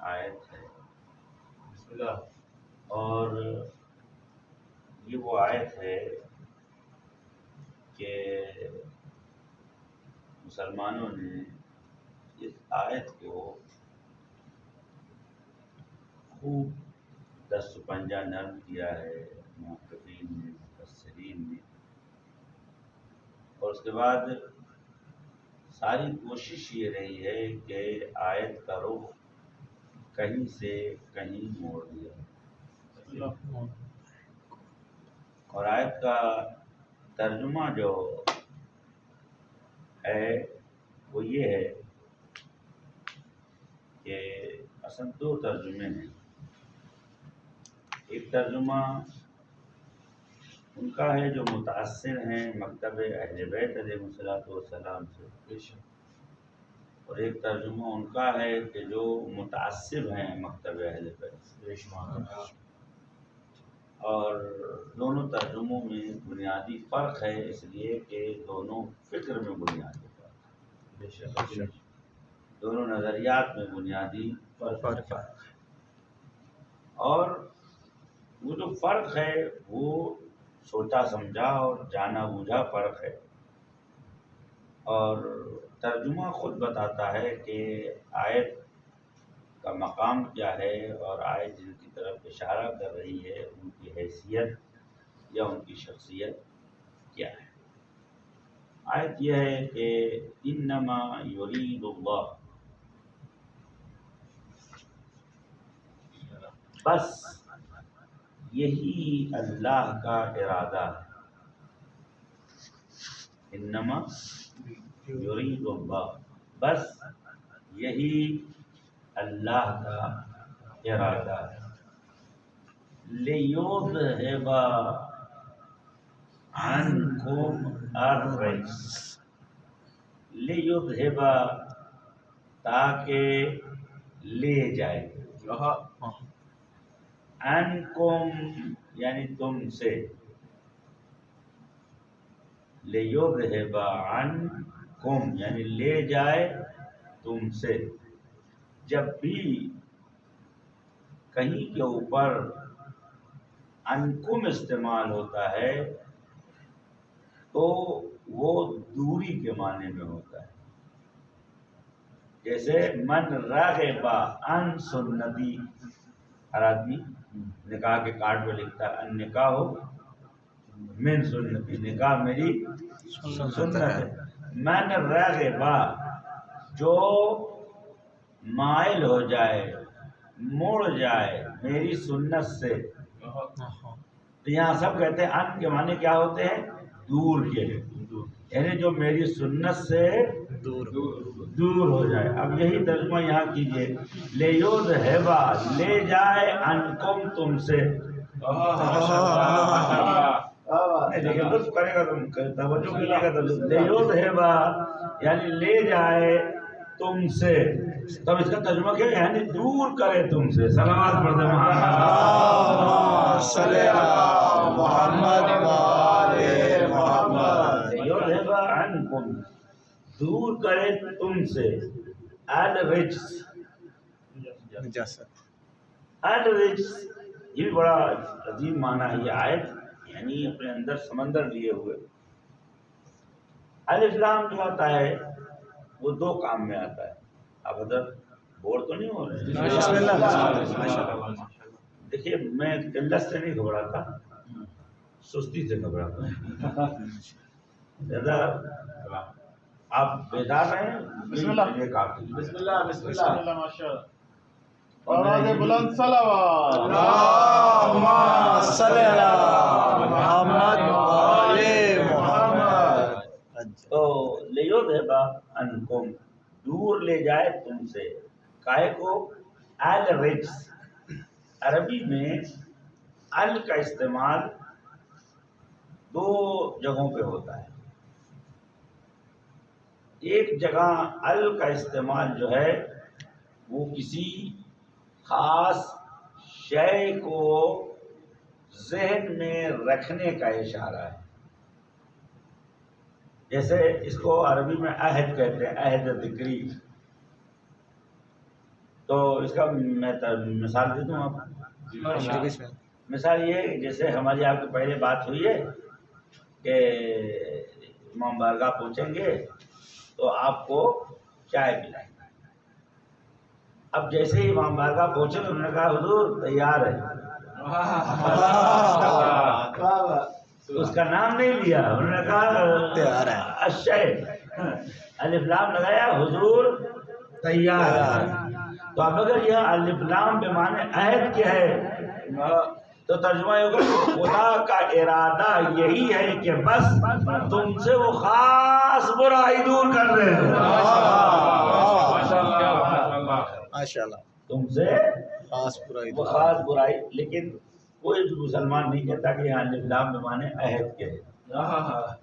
آیت ہے بسم اللہ، اور یہ وہ آیت ہے کہ مسلمانوں نے اس آیت کو خوب دست و پنجہ نرم کیا ہے محققین نے، مفسرین نے، اور اس کے بعد ساری کوشش یہ رہی ہے کہ آیت کا رخ کہیں سے کہیں موڑ دیا، اور آیت کا ترجمہ جو ہے وہ یہ ہے کہ اصل دو ترجمے ہیں۔ ایک ترجمہ ان کا ہے جو متاثر ہیں مکتب اہل بیت علیہ السلام سے، اور ایک ترجمہ ان کا ہے کہ جو متعصب ہیں مکتب اہل بیت، اور دونوں ترجموں میں بنیادی فرق ہے، اس لیے کہ دونوں فکر میں بنیادی فرق ہے، دونوں نظریات میں بنیادی فرق ہے، اور وہ جو فرق ہے وہ سوچا سمجھا اور جانا بوجھا فرق ہے، اور ترجمہ خود بتاتا ہے کہ آیت کا مقام کیا ہے، اور آیت جن کی طرف اشارہ کر رہی ہے ان کی حیثیت یا ان کی شخصیت کیا ہے۔ آیت یہ ہے کہ انما یرید اللہ، بس یہی اللہ کا ارادہ ہے، انما یرید اللہ، بس یہی اللہ کا ارادہ ہے، لیذھب عنکم الرجس، لیذھب تاکہ لے جائے، عنکم یعنی تم سے، لیذھب عنکم یعنی لے جائے تم سے۔ جب بھی کہیں کے اوپر عنکم استعمال ہوتا ہے تو وہ دوری کے معنی میں ہوتا ہے، جیسے من راغب عن سنتی، ہر آدمی نکاح کے کارڈ پہ لکھتا ہے النکاح من سنتی، نکاح میری سنت ہے۔ من راغب جو مائل ہو جائے، مڑ جائے میری سنت سے، تو یہاں سب کہتے ہیں ان کے معنی کیا ہوتے ہیں؟ دور کے، یعنی جو میری سنت سے دور ہو جائے۔ اب یہی ترجمہ یہاں کیجئے، لیذھب لے جائے عنکم تم سے، دیکھیں لطف کرے گا تم توجہ کیجیے گا، لیذھب یعنی لے جائے تم سے، تب اس کا ترجمہ کیا ہے؟ یعنی دور کرے تم سے۔ صلوات پڑھتے محمد، لیذھب عنکم دور کرے تم سے، الرجس، الرجس یہ بھی بڑا عظیم معنی ہے یہ آیت، یعنی اپنے اندر سمندر لیے ہوئے۔ الف لام جو آتا ہے وہ دو کام میں آتا ہے، آپ ادھر بور تو نہیں ہو رہے؟ دیکھیے میں قلت سے نہیں گھبراتا، سستی سے گھبراتا، زیادہ آپ بیدار رہیں، بسم اللہ کافی، بسم اللہ بسم اللہ ماشاءاللہ، آواز بلند صلوات، اللہم صلی علی محمد وآل محمد۔ تو لیذھب عنکم دور لے جائے تم سے، کائے کو؟ الرجس، عربی میں ال کا استعمال دو جگہوں پہ ہوتا ہے۔ ایک جگہ ال کا استعمال جو ہے وہ کسی خاص شے کو ذہن میں رکھنے کا اشارہ ہے، جیسے اس کو عربی میں عہد کہتے ہیں، عہد ذکری۔ تو اس کا میں مثال دے دوں آپ. مثال یہ ہے کہ جیسے ہماری آپ کی پہلے بات ہوئی ہے کہ امام بارگاہ پہنچیں گے تو آپ کو چائے پلائیں گے. اب جیسے ہی امام بارگاہ پہنچے تو انہوں نے کہا حضور تیار ہے. اس کا نام نہیں لیا, انہوں نے کہا الشیخ, الف لام لگایا, حضور تیار ہے. تو اب اگر یہ الف لام بے معنی عہد کے ہے تو ترجمہ یہ ہوگا خدا کا ارادہ یہی ہے کہ بس تم سے وہ خاص برائی دور کر رہے ہیں. تم سے وہ خاص برائی. لیکن کوئی بھی مسلمان نہیں کہتا کہ یہاں الف لام بے معنی عہد کے ہے,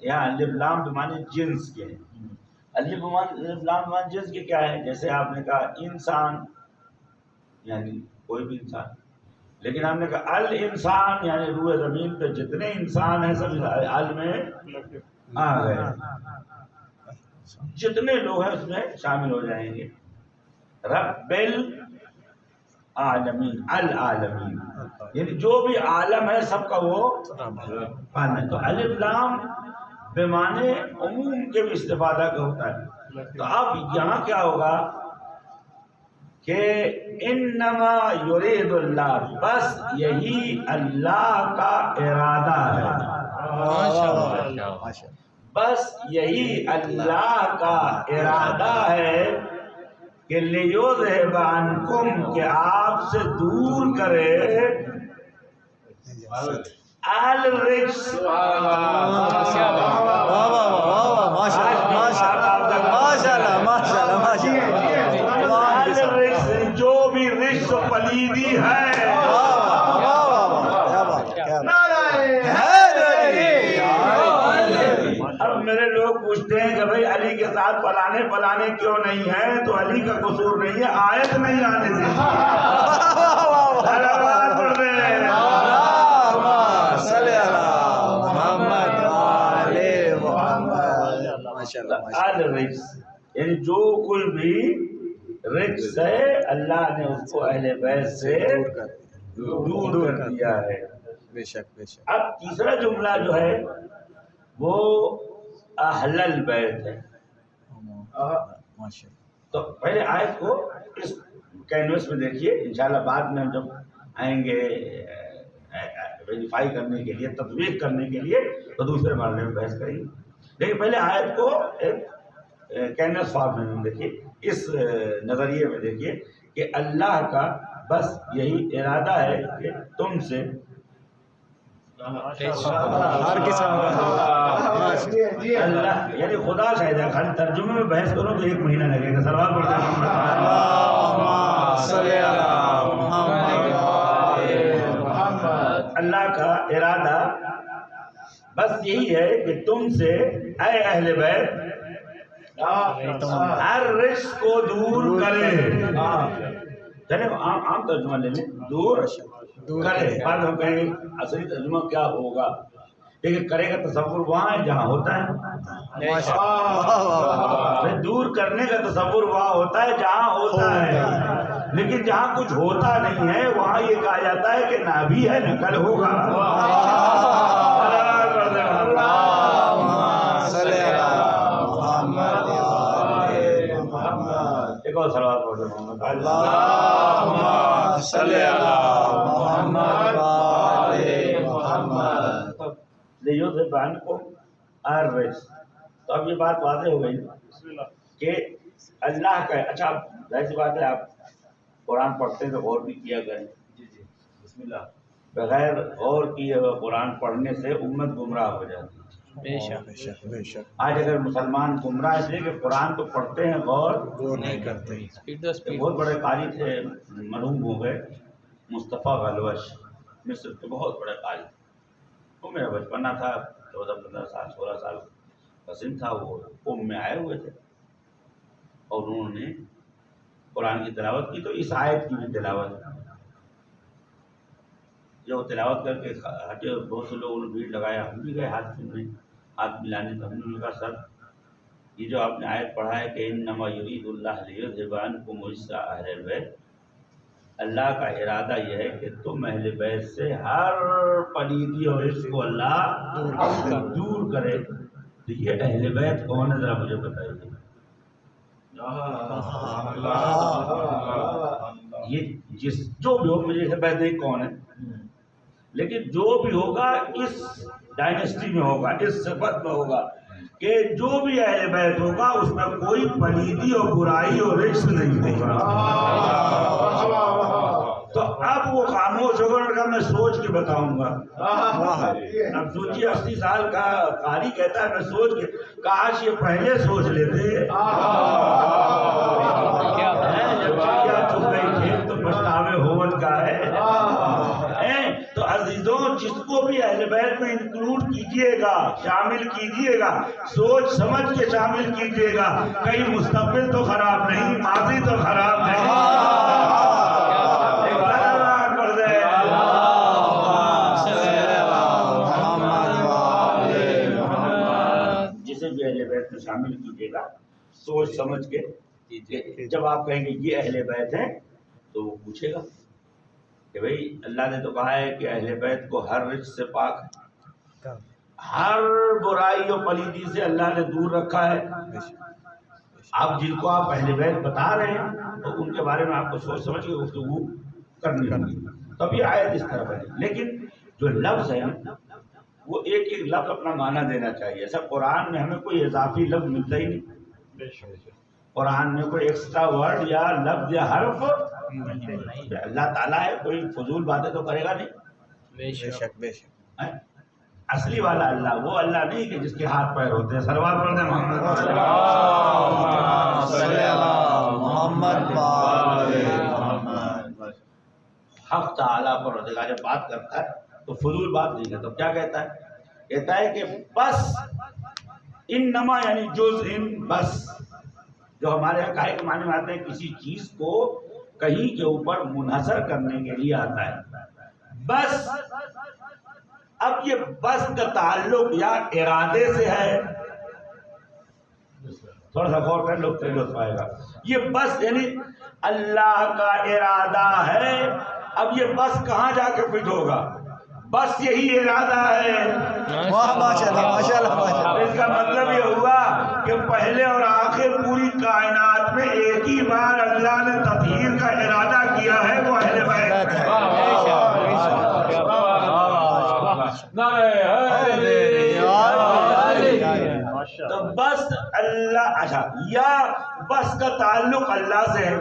یہاں الف لام بے معنی جنس کے ہے. الف لام بے معنی جنس کے کیا ہے؟ جیسے آپ نے کہا انسان یعنی کوئی بھی انسان, لیکن ہم نے کہا الانسان یعنی روئے زمین پہ جتنے انسان ہیں سب ال میں آ گئے, جتنے لوگ ہیں اس میں شامل ہو جائیں گے. رب العالمین, العالمین یعنی جو بھی عالم ہے سب کا وہ پانا. تو الف لام بے معنی عموم کے بھی استفادہ کا ہوتا ہے. تو اب یہاں کیا ہوگا کہ انما یرید اللہ, بس یہی اللہ کا ارادہ ہے. بس یہی اللہ کا ارادہ ہے کہ لیذہب عنکم, کہ آپ سے دور کرے الرجس. جو بھی رجس و پلیدی ہے. اب میرے لوگ پوچھتے ہیں کہ بھائی علی کے ساتھ پلانے کیوں نہیں ہیں؟ تو علی کا قصور نہیں ہے, آیت نہیں آنے دی. یعنی جو کوئی بھی رجس ہے اللہ نے اس کو اہل بیت سے دور کر دیا ہے. بے شک بے شک. اب تیسرا جملہ جو ہے وہ اہل البیت ہے. تو پہلے آیت کو اس کینوس میں دیکھیے, انشاءاللہ بعد میں ہم جب آئیں گے ویریفائی کرنے کے لیے, تطبیق کرنے کے لیے, تو دوسرے مرحلے میں بحث کریں گے. لیکن پہلے آیت کو ایک کینوس فارم میں دیکھیے, اس نظریے میں دیکھیے کہ اللہ کا بس یہی ارادہ ہے کہ تم سے ہر قسم اللہ یعنی خدا شاید ہے. خالی ترجمے میں بحث کرو تو 1 مہینہ لگے گا. سلوات پڑھتے اللہ کا ارادہ بس یہی ہے کہ تم سے اے اہل بیت ہر رجس کو دور کرے. چلے عام ترجمہ لے لیں, دور کرے. بعد ہم کہیں گے اصلی ترجمہ کیا ہوگا, لیکن کرے کا تصور وہاں ہے جہاں ہوتا ہے. دور کرنے کا تصور وہاں ہوتا ہے جہاں ہوتا ہے, لیکن جہاں کچھ ہوتا نہیں ہے وہاں یہ کہا جاتا ہے کہ نہ بھی ہے نہ کل ہوگا. ایک اور صلوات پڑھ دیں محمد. اللہم صلی علی محمد وآل محمد. لیذہب عنکم الرجس. تو اب یہ بات واضح ہو گئی کہ اللہ کا. اچھا ظاہر سی بات ہے آپ قرآن پڑھتے ہیں تو غور بھی کیا کریں. بسم اللہ. بغیر غور کیے ہوئے قرآن پڑھنے سے امت گمراہ ہو جاتی ہے. بے شک بے شک بے شک. آج اگر مسلمان گمراہ اس لیے کہ قرآن تو پڑھتے ہیں غور نہیں کرتے. بہت بڑے قاری تھے, مرحوم ہو گئے, مصطفیٰ غلوش, مصر کے بہت بڑے قاری. وہ میرا بچپنا تھا, 14-15 سال 16 سال کا سن تھا. وہ قوم میں آئے ہوئے تھے اور انہوں نے قرآن کی تلاوت کی. تو اس آیت کی بھی تلاوت جو تلاوت کر کے ہٹے, بہت سے لوگوں نے بھیڑ لگایا, ہم بھی گئے ہاتھ میں ہاتھ ملانے. تو ہم نے کہا سر یہ جو آپ نے آیت پڑھا ہے کہ انما یرید اللہ لیذہب عنکم الرجس اہل البیت, اللہ کا ارادہ یہ ہے کہ تم اہل بیت سے ہر پلیدی اور عشق کو اللہ دور کرے. تو یہ اہل بیت کون ہے ذرا مجھے بتائیے. یہ جو بھی ہو مجھے اہل بیت نہیں کون ہے، لیکن جو بھی ہوگا اس ڈائنیسٹی میں ہوگا، اس صفت میں ہوگا کہ جو بھی اہل بیت ہوگا اس میں کوئی پلیدی اور برائی اور رجس نہیں ہوگا. تو اب وہ خاموش ہوگا اور کہا میں سوچ کے بتاؤں گا. اب سوچیے 80 سال کا قاری کہتا ہے میں سوچ کے، کاش یہ پہلے سوچ لیتے. جب چپ گئی کھیت تو پچھتاوے ہوون کا ہے. تو عزیزوں جس کو بھی اہل بیت میں انکلوڈ کیجئے گا، شامل کیجئے گا، سوچ سمجھ کے شامل کیجئے گا. کہیں مستقبل تو خراب نہیں، ماضی تو خراب نہیں. جسے بھی اہل بیت میں شامل کیجئے گا سوچ سمجھ کے. جب آپ کہیں گے یہ اہل بیت ہیں تو وہ پوچھے گا کہ بھئی اللہ نے تو کہا ہے کہ اہل بیت کو ہر رجس سے پاک ہے، ہر برائی اور پلیدی سے اللہ نے دور رکھا ہے. آپ جن کو آپ اہل بیت بتا رہے ہیں تو ان کے بارے میں آپ کو سوچ سمجھ کے گفتگو کرنی ہوگی، تب یہ آیت اس طرح بنے. لیکن جو لفظ ہے وہ ایک ایک لفظ اپنا معنی دینا چاہیے. ایسا قرآن میں ہمیں کوئی اضافی لفظ ملتا ہی نہیں. قرآن میں کوئی ایکسٹرا ورڈ یا لفظ یا حرف اللہ تعالیٰ ہے، کوئی فضول باتیں تو کرے گا نہیں. بے شک بے شک. اصلی والا اللہ وہ اللہ نہیں کہ جس کے ہاتھ پیر ہوتے ہیں. صلوات پڑھ دیں محمد محمد. حق تعالیٰ پر جب بات کرتا ہے تو فضول بات نہیں کرتا. کیا کہتا ہے؟ کہتا ہے کہ بس انما یعنی جز ان، بس جو ہمارے یہاں قائد کے معنی میں آتے ہیں کسی چیز کو کہیں کے اوپر منحصر کرنے کے لیے آتا ہے. بس اب یہ بس کا تعلق یا ارادے سے ہے، تھوڑا سا غور کر لو لطف آئے گا. یہ بس یعنی اللہ کا ارادہ ہے. اب یہ بس کہاں جا کے فٹ ہوگا؟ بس یہی ارادہ ہے. اس کا مطلب یہ ہوا کہ پہلے اور آخر پوری کائنات میں ایک ہی بار اللہ نے تطہیر کا ارادہ کیا ہے، وہ اہل بیت ہے. تو بس اللہ، اچھا یا بس کا تعلق اللہ سے ہے،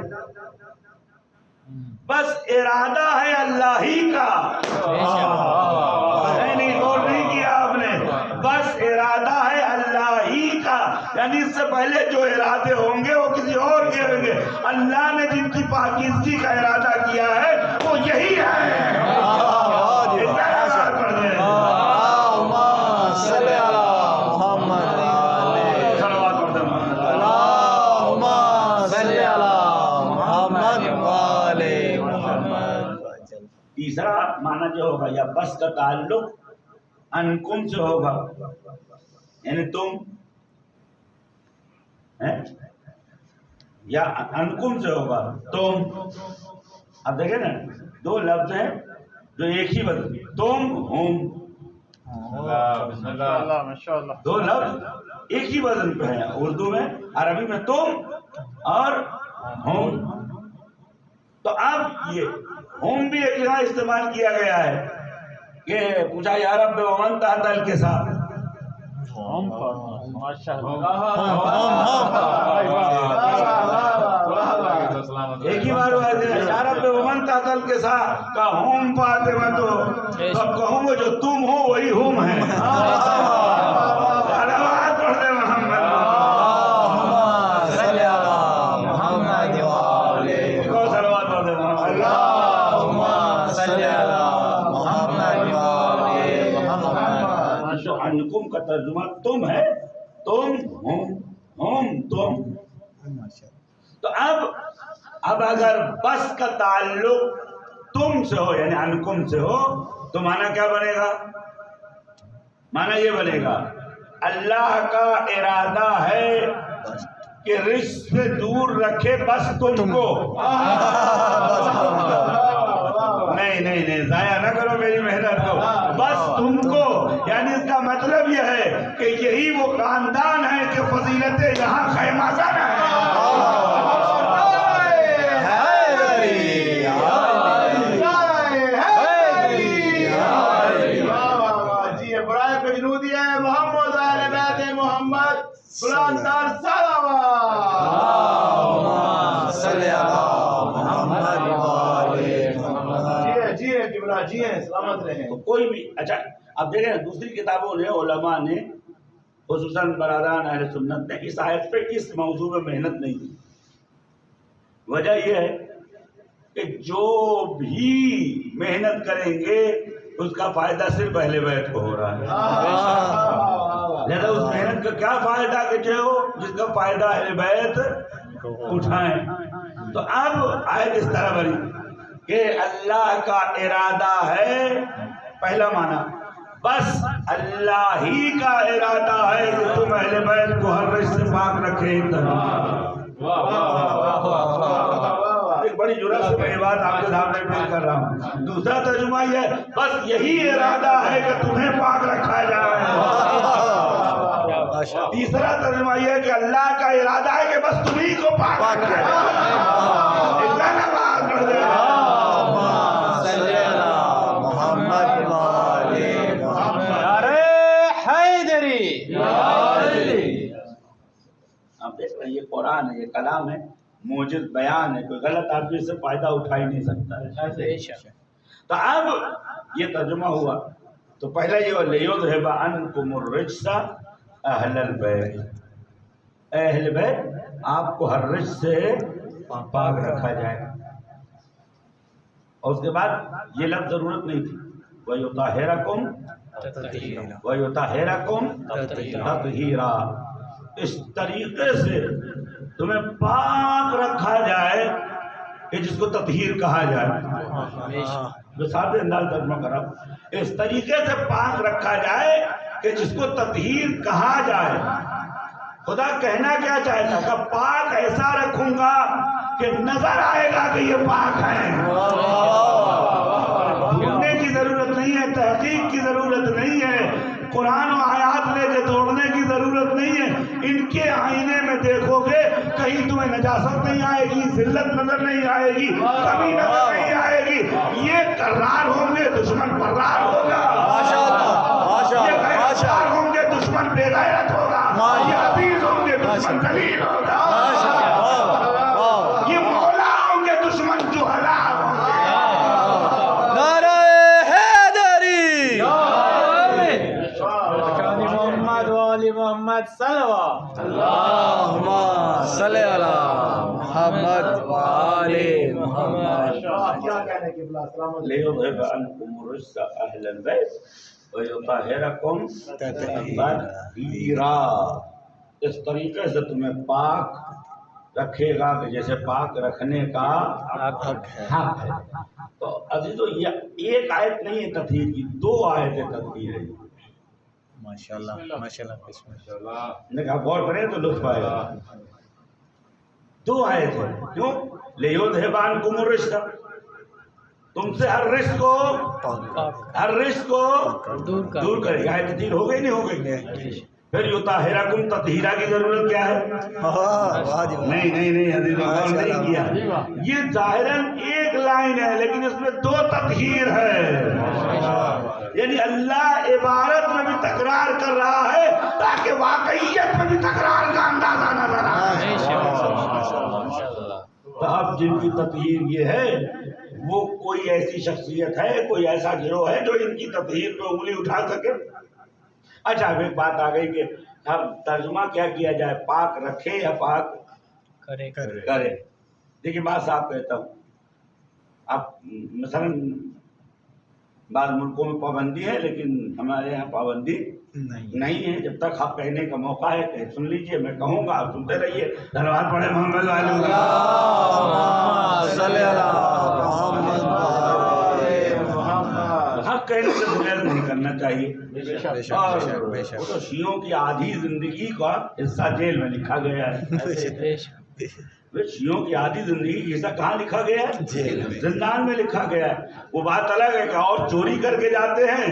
بس ارادہ ہے اللہ ہی کا. نہیں غور نہیں کیا آپ نے. بس ارادہ ہے اللہ ہی کا، یعنی اس سے پہلے جو ارادے ہوں گے وہ کسی اور کے ہوں گے. اللہ نے جن کی پاکیزگی کا ارادہ کیا ہے وہ یہی ہے. تیسرا معنی جو ہوگا یا بس کا تعلق انکم سے ہوگا، یعنی تم یا انکم سے ہوگا تم. اب دیکھیں نا دو لفظ ہیں جو ایک ہی بدل، تم ہم، دو لفظ ایک ہی وزن پہ ہیں. اردو میں عربی میں تم اور ہم. تو اب یہ ہم بھی ایک جگہ استعمال کیا گیا ہے کہ پوچھا یا رب ومن تحت الکساء. ایک ہی بار ہوا ہے یا رب ومن تحت الکساء کا ہم فاطمہ. تو اب کہوں گے جو تم ہو وہی ہم ہے. انکم کا ترجمہ تم ہے، تم ہم تم. تو اب اگر بس کا تعلق تم سے ہو یعنی انکم سے ہو تو معنی کیا بنے گا؟ معنی یہ بنے گا اللہ کا ارادہ ہے کہ رزق سے دور رکھے بس تم کو. کہ یہی وہ خاندان ہے کہ فضیلت یہاں خیمہ زن ہے. تو کوئی بھی اچھا اب دیکھیں دوسری کتابوں نے علماء نے خصوصاً برادران اہل سنت نے اس آیت پہ اس موضوع میں محنت نہیں کی. وجہ یہ ہے کہ جو بھی محنت کریں گے اس کا فائدہ صرف اہل بیت کو ہو رہا ہے. لہذا اس محنت کا کیا فائدہ کہ جو جس کا فائدہ اہل بیت اٹھائیں. تو اب آیت اس طرح بنی کہ اللہ کا ارادہ ہے. پہلا معنی بس اللہ ہی کا ارادہ ہے کہ تم اہل بیت کو ہر رشت سے پاک رکھے. ایک بڑی جرأت سے میں یہ بات آپ کے سامنے پیش کر رہا ہوں. دوسرا ترجمہ یہ ہے بس یہی ارادہ ہے کہ تمہیں پاک رکھا جائے. تیسرا ترجمہ یہ ہے کہ اللہ کا ارادہ ہے کہ بس تمہیں کو پاک رکھا جائے. آپ دیکھ رہے ہیں یہ قرآن ہے، یہ کلام ہے، موجز بیان ہے. کوئی غلط آدمی سے فائدہ اٹھا ہی نہیں سکتا ہے. تو اب یہ ترجمہ ہوا. تو پہلا یہ لِيُذْهِبَ عَنْكُمُ الرِّجْسَ أَهْلَ الْبَيْتِ، اہل بیت آپ کو ہر رجس سے پاک رکھا جائے. اور اس کے بعد یہ لفظ ضرورت نہیں تھی وَيُطَهِّرَكُمْ تَطْهِيرًا. اس طریقے سے تمہیں پاک رکھا جائے کہ جس کو تطہیر کہا جائے. جو سادے انداز ترجمہ کرا اس طریقے سے پاک رکھا جائے کہ جس کو تطہیر کہا جائے. خدا کہنا کیا چاہتا کہ پاک ایسا رکھوں گا کہ نظر آئے گا کہ یہ پاک ہے. ڈھونڈنے کی ضرورت نہیں ہے، تحقیق کی ضرورت نہیں ہے، قرآن و آیات لے کے توڑنے کی ضرورت نہیں ہے. ان کے آئینے میں دیکھو گے کہیں تمہیں نجاست نہیں آئے گی، ذلت نظر نہیں آئے گی، کمی نظر نہیں آئے گی. یہ کرار ہوں گے دشمن فرار ہوگا، یہ غیرتدار ہوں گے دشمن بے غیرت ہوگا، یہ عزیز ہوں گے دشمن ذلیل ہوگا، یہ مولا ہوں گے دشمن جہلا ہوگا. محمد صلوات اللہم صلی علی محمد وآل محمد. لِيُذْهِبَ عَنْكُمُ الرِّجْسَ أَهْلَ الْبَيْتِ وَيُطَهِّرَكُمْ تَطْهِيرًا. اس طریقے سے تمہیں پاک رکھے گا کہ جیسے پاک رکھنے کا حق ہے. تو عزیزو یہ ایک آیت نہیں ہے تطہیر کی، دو آیتیں تطہیر ہے. ماشاءاللہ ماشاءاللہ. دیکھا غور کریں تو لطف آئے گا. دو آیت ہے. کیوں؟ لِيُذْهِبَ عَنْكُمُ الرِّجْسَ، تم سے ہر رجس کو دور کرے گا. آیت تطہیر ہو گئی نہیں ہو گئی؟ پھر یطہرکم تطہیرہ کی ضرورت کیا ہے؟ نہیں حضرت غور نہیں کیا. یہ ظاہراً ایک لائن ہے لیکن اس میں دو تطہیر ہے. یعنی اللہ عبارت میں بھی تکرار کر رہا ہے تاکہ واقعیت میں بھی تکرار کا اندازہ نظر آئے. تو اب جن کی تطہیر یہ ہے وہ کوئی ایسی شخصیت ہے، کوئی ایسا گروہ ہے جو ان کی تطہیر پہ انگلی اٹھا سکے. اچھا اب ایک بات آ گئی کہ اب ترجمہ کیا کیا جائے، پاک رکھے یا پاک کرے. دیکھیے بات صاحب کہتا ہوں، اب مثلا بعض ملکوں میں پابندی ہے لیکن ہمارے یہاں پابندی نہیں ہے. جب تک حق کہنے کا موقع ہے کہ سن لیجئے، میں کہوں گا آپ سنتے رہیے. دھنیواد پڑھے محمد حق کہنے سے گریز نہیں کرنا چاہیے. اور تو شیعوں کی آدھی زندگی کا حصہ جیل میں لکھا گیا ہے. شیعوں کی آدھی زندگی کی حصہ کہاں لکھا گیا ہے؟ زندان میں لکھا گیا ہے. وہ بات الگ ہے کہ اور چوری کر کے جاتے ہیں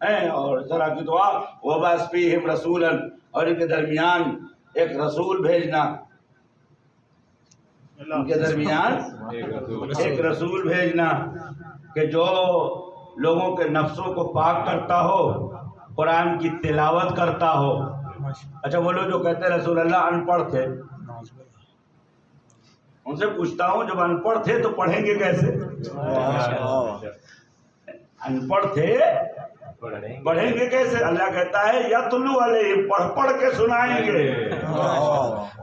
اور اس طرح کی دعا وبعث فیہم رسولا، اور ان کے درمیان ایک رسول بھیجنا، ان کے درمیان ایک رسول بھیجنا کہ جو لوگوں کے نفسوں کو پاک کرتا ہو، قرآن کی تلاوت کرتا ہو۔ اچھا وہ لوگ جو کہتے ہیں رسول اللہ ان پڑھ تھے، ان سے پوچھتا ہوں جب ان پڑھ تھے تو پڑھیں گے کیسے؟ ان پڑھ تھے پڑھیں گے کیسے؟ اللہ کہتا ہے یتلو علیہم، پڑھ پڑھ کے سنائیں گے۔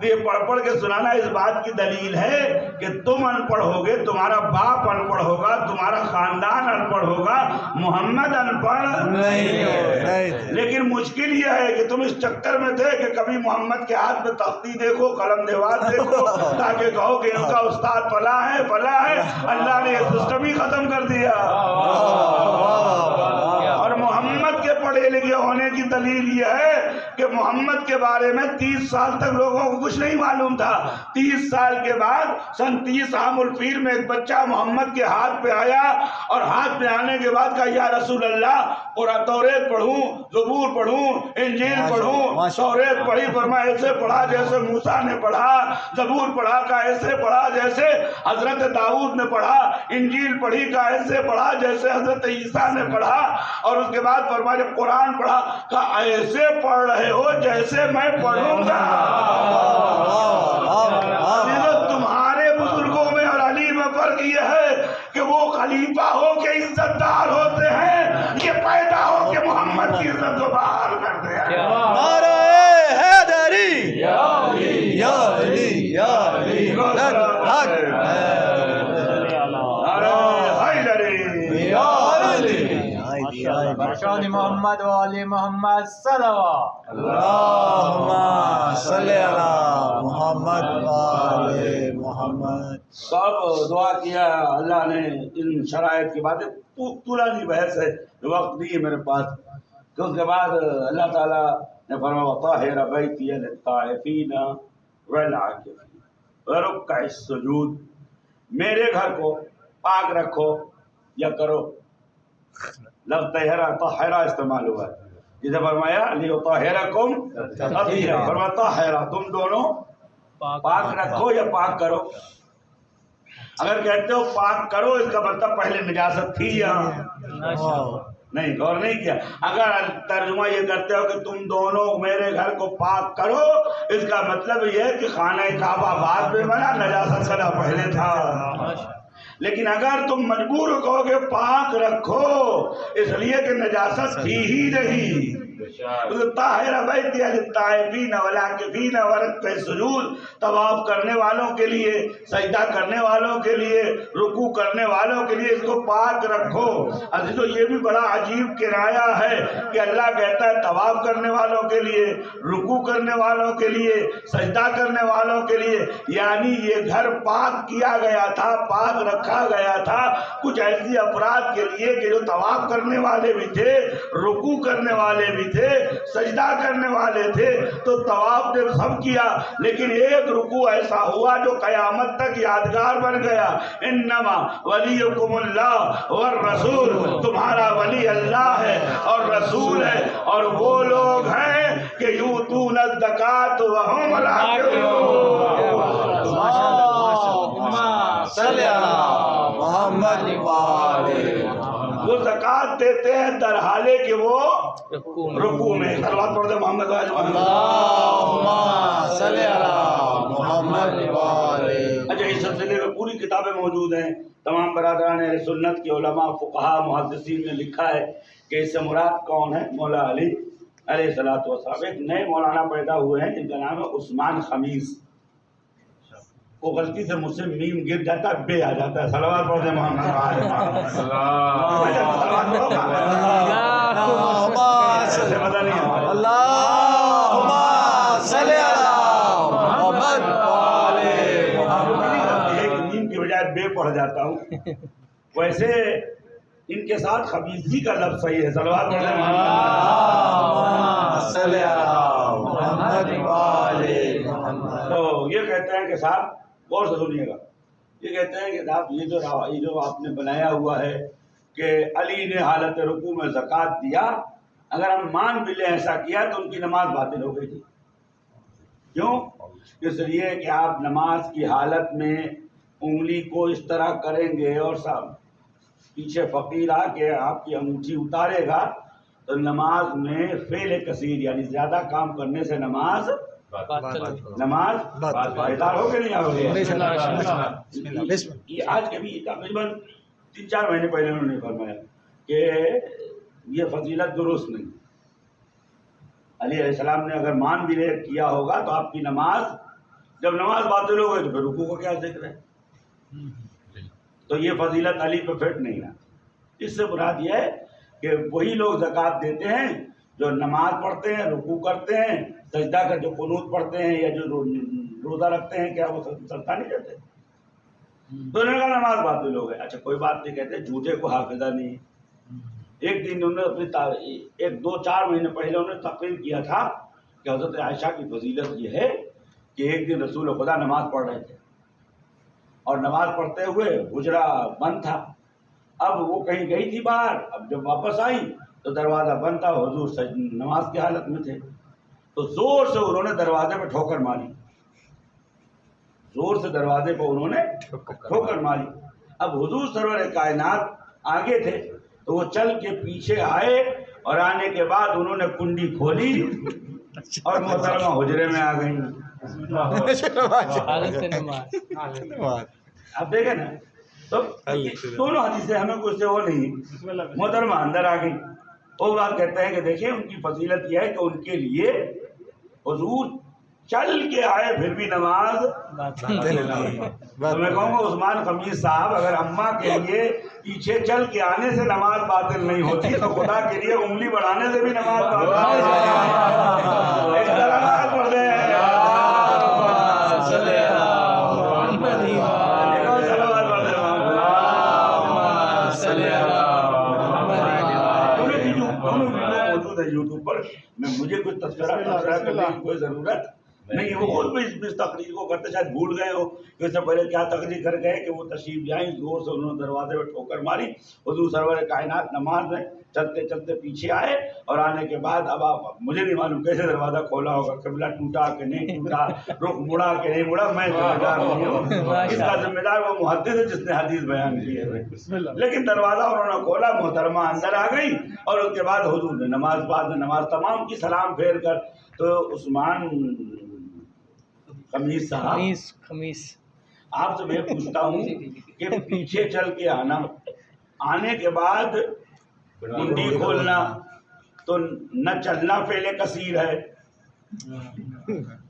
یہ پڑھ پڑھ کے سنانا اس بات کی دلیل ہے کہ تم ان پڑھ ہوگے، تمہارا باپ ان پڑھ ہوگا، تمہارا خاندان ان پڑھ ہوگا، محمد ان پڑھ نہیں ہے۔ لیکن مشکل یہ ہے کہ تم اس چکر میں تھے کہ کبھی محمد کے ہاتھ میں تختی دیکھو، قلم دیوار دیکھو، تاکہ کہو کہ ان کا استاد فلاں ہے فلاں ہے۔ اللہ نے یہ سسٹم ہی ختم کر دیا۔ اور محمد کے پڑھے لکھے ہونے کی دلیل یہ ہے کہ محمد کے بارے میں 30 سال تک لوگوں کو کچھ نہیں معلوم تھا۔ 30 سال کے بعد سن 30 عام الفیل میں ایک بچہ محمد کے ہاتھ پہ آیا، اور ہاتھ پہ آنے کے بعد کہا یا رسول اللہ قرآن توریت پڑھوں، زبور پڑھوں، انجیل پڑھوں۔ توریت پڑھی، فرمایا ایسے پڑھا جیسے موسیٰ نے پڑھا، زبور پڑھا کہا ایسے پڑھا جیسے حضرت داؤد نے پڑھا، انجیل پڑھی کہا ایسے پڑھا جیسے حضرت عیسیٰ نے پڑھا، اور اس کے بعد فرمایا جب قرآن پڑھا کہا ایسے پڑھ رہے ہو جیسے میں پڑھوں گا۔ تمہارے بزرگوں میں اور علی میں فرق یہ ہے کہ وہ خلیفہ ہو کے عزت دار ہوتے ہیں، یہ پیدا ہو کے محمد کی عزت کو بحال کرتے ہیں۔ نعرہ حیدری، یا علی یا علی یا علی، حق برکات محمد و آل محمد صلوات۔ اللہم صلی علی محمد و آل محمد۔ سب دعا کیا، اللہ نے ان شرائط کی باتیں طولانی بحث ہے، وقت نہیں ہے میرے پاس۔ تو اس کے بعد اللہ تعالیٰ نے فرمایا وطہر بیتی للطائفین والعاکفین ورکع السجود، میرے گھر کو پاک رکھو یا کرو۔ لفظ طہرہ استعمال ہوا ہے، جسے فرمایا لیطہرکم تطہیرا، فرمایا طہرہ تم دونوں پاک رکھو یا پاک کرو۔ اگر کہتے ہو پاک کرو اس کا مطلب پہلے نجاست تھی یہاں، نہیں غور نہیں کیا۔ اگر ترجمہ یہ کرتے ہو کہ تم دونوں میرے گھر کو پاک کرو، اس کا مطلب یہ ہے کہ خانہ کعبہ بعد میں بنا، نجاست صدا پہلے تھا۔ لیکن اگر تم مجبور کہو گے پاک رکھو اس لیے کہ نجاست تھی ہی نہیں، طاہر بیتی للطائفین والعاکفین ورکع السجود، طواف کرنے والوں کے لیے، سجدہ کرنے والوں کے لیے، رکوع کرنے والوں کے لیے اس کو پاک رکھو۔ عزیزو یہ بھی بڑا عجیب کنایہ ہے کہ اللہ کہتا ہے طواف کرنے والوں کے لیے، رکوع کرنے والوں کے لیے، سجدہ کرنے والوں کے لیے، یعنی یہ گھر پاک کیا گیا تھا، پاک رکھا گیا تھا کچھ ایسی افراد کے لیے کہ جو طواف کرنے والے بھی تھے، رکوع کرنے والے بھی تھے، سجدہ کرنے والے تھے۔ تو طواف نے سب کیا، لیکن ایک رکوع ایسا ہوا جو قیامت تک یادگار بن گیا۔ انما ولیکم اللہ والرسول، تمہارا ولی اللہ ہے اور رسول ہے، اور وہ لوگ ہیں کہ یؤتون الزکاۃ وہم راکعون۔ صلی علی محمد و آل محمد۔ وہ زکوٰۃ دیتے ہیں در حالے کہ وہ رکوع میں۔ صلوات پڑھتے محمد و آل محمد۔ اللہم صلی علی محمد و آل۔ اچھا اس سلسلے میں پوری کتابیں موجود ہیں، تمام برادران اہل سنت کے علماء، فقہاء، محدثین نے لکھا ہے کہ اس سے مراد کون ہے؟ مولا علی علیہ الصلوۃ والسلام۔ ایک نئے مولانا پیدا ہوئے ہیں جن کا نام ہے عثمان خمیس، وہ غلطی سے مجھ سے میم گر جاتا ہے، بے آ جاتا ہے۔ صلوات پڑھتے محمد و آل محمد۔ اللہم صلی علی محمد و آل محمد۔ ایک میم کی بجائے بے پڑھ جاتا ہوں، ویسے ان کے ساتھ خبیثی کا لفظ صحیح ہے۔ صلوات پڑھتے اللہم صلی علی محمد و آل محمد۔ تو یہ کہتے ہیں کہ صاحب غور سے سنیے گا، یہ کہتے ہیں کہ صاحب یہ جو آپ نے بنایا ہوا ہے کہ علی نے حالت رکوع میں زکوٰۃ دیا، اگر ہم مان بھی لیں ایسا کیا تو ان کی نماز باطل ہو گئی تھی۔ کیوں؟ اس لیے کہ آپ نماز کی حالت میں انگلی کو اس طرح کریں گے اور پیچھے فقیر آ کے آپ کی انگوٹھی اتارے گا تو نماز میں فعل کثیر یعنی زیادہ کام کرنے سے نماز بیدار ہو کے نہیں آگے۔ یہ آج کے بھی تقریباً 3-4 مہینے پہلے انہوں نے فرمایا کہ یہ فضیلت درست نہیں۔ علی علیہ السلام نے اگر مان بھی کیا ہوگا تو آپ کی نماز، جب نماز باطل ہو گئی تو پھر رکوع کا کیا ذکر ہے؟ تو یہ فضیلت علی پہ فٹ نہیں ہے۔ اس سے مراد یہ ہے کہ وہی لوگ زکوٰۃ دیتے ہیں جو نماز پڑھتے ہیں، رکوع کرتے ہیں، سجدہ کر جو قنوت پڑھتے ہیں یا جو روزہ رکھتے ہیں، کیا وہ سجدہ نہیں کرتے؟ تو انہوں نے کہا نماز باطل ہو گئی۔ اچھا کوئی بات نہیں، کہتے جھوٹے کو حافظہ نہیں۔ ایک دن انہوں نے اپنی 1-2-4 مہینے پہلے انہوں نے تقریر کیا تھا کہ حضرت عائشہ کی فضیلت یہ ہے کہ ایک دن رسول خدا نماز پڑھ رہے تھے اور نماز پڑھتے ہوئے حجرہ بند تھا۔ اب وہ کہیں گئی تھی باہر، اب جب واپس آئی تو دروازہ بند تھا، حضور نماز کی حالت میں تھے، تو زور سے انہوں نے دروازے پہ ٹھوکر ماری، زور سے دروازے پہ انہوں نے ٹھوکر ماری۔ اب حضور سرور کائنات آگے تھے تو وہ چل کے پیچھے آئے اور آنے کے بعد انہوں نے کنڈی کھولی اور محترمہ حجرے میں آ گئی۔ اب دیکھیں نا، تو دونوں حدیثیں ہمیں کچھ سے وہ نہیں، محترمہ اندر آ گئی۔ وہ بات کہتے ہیں کہ دیکھیں ان کی فضیلت یہ ہے کہ ان کے لیے حضور چل کے آئے پھر بھی نماز۔ تو میں کہوں گا عثمان خمیس صاحب، اگر اماں کے لیے پیچھے چل کے آنے سے نماز باطل نہیں ہوتی تو خدا کے لیے انگلی بڑھانے سے بھی نماز باطل پڑھ دیں۔ یوٹیوب پر مجھے کوئی تذکرہ کرنے کی کوئی ضرورت نہیں ہے، وہ خود بھی اس تقریر کو کرتے، شاید بھول گئے ہو کہ اس سے پہلے کیا تقریر کر گئے کہ وہ تشریف جائیں، زور سے انہوں نے دروازے پہ ٹھوکر ماری، حضور سرور کائنات نماز میں چلتے چلتے پیچھے آئے اور آنے کے بعد اب مجھے نہیں معلوم کیسے دروازہ کھولا ہوگا، قبلہ ٹوٹا کہ نہیں ٹوٹا، رخ مڑا کہ نہیں مڑا، میں ذمہ دار نہیں ہوں، اس کا ذمہ دار وہ محدث ہے جس نے حدیث بیان کی ہے، لیکن دروازہ انہوں نے کھولا، محترمہ اندر آ گئی اور اس کے بعد حضور نے نماز تمام کی سلام پھیر کر۔ تو عثمان خمیس صاحب، آپ سے میں پوچھتا ہوں کہ پیچھے چل کے آنے کے بعد کنڈی کھولنا تو نہ چلنا فعل کثیر ہے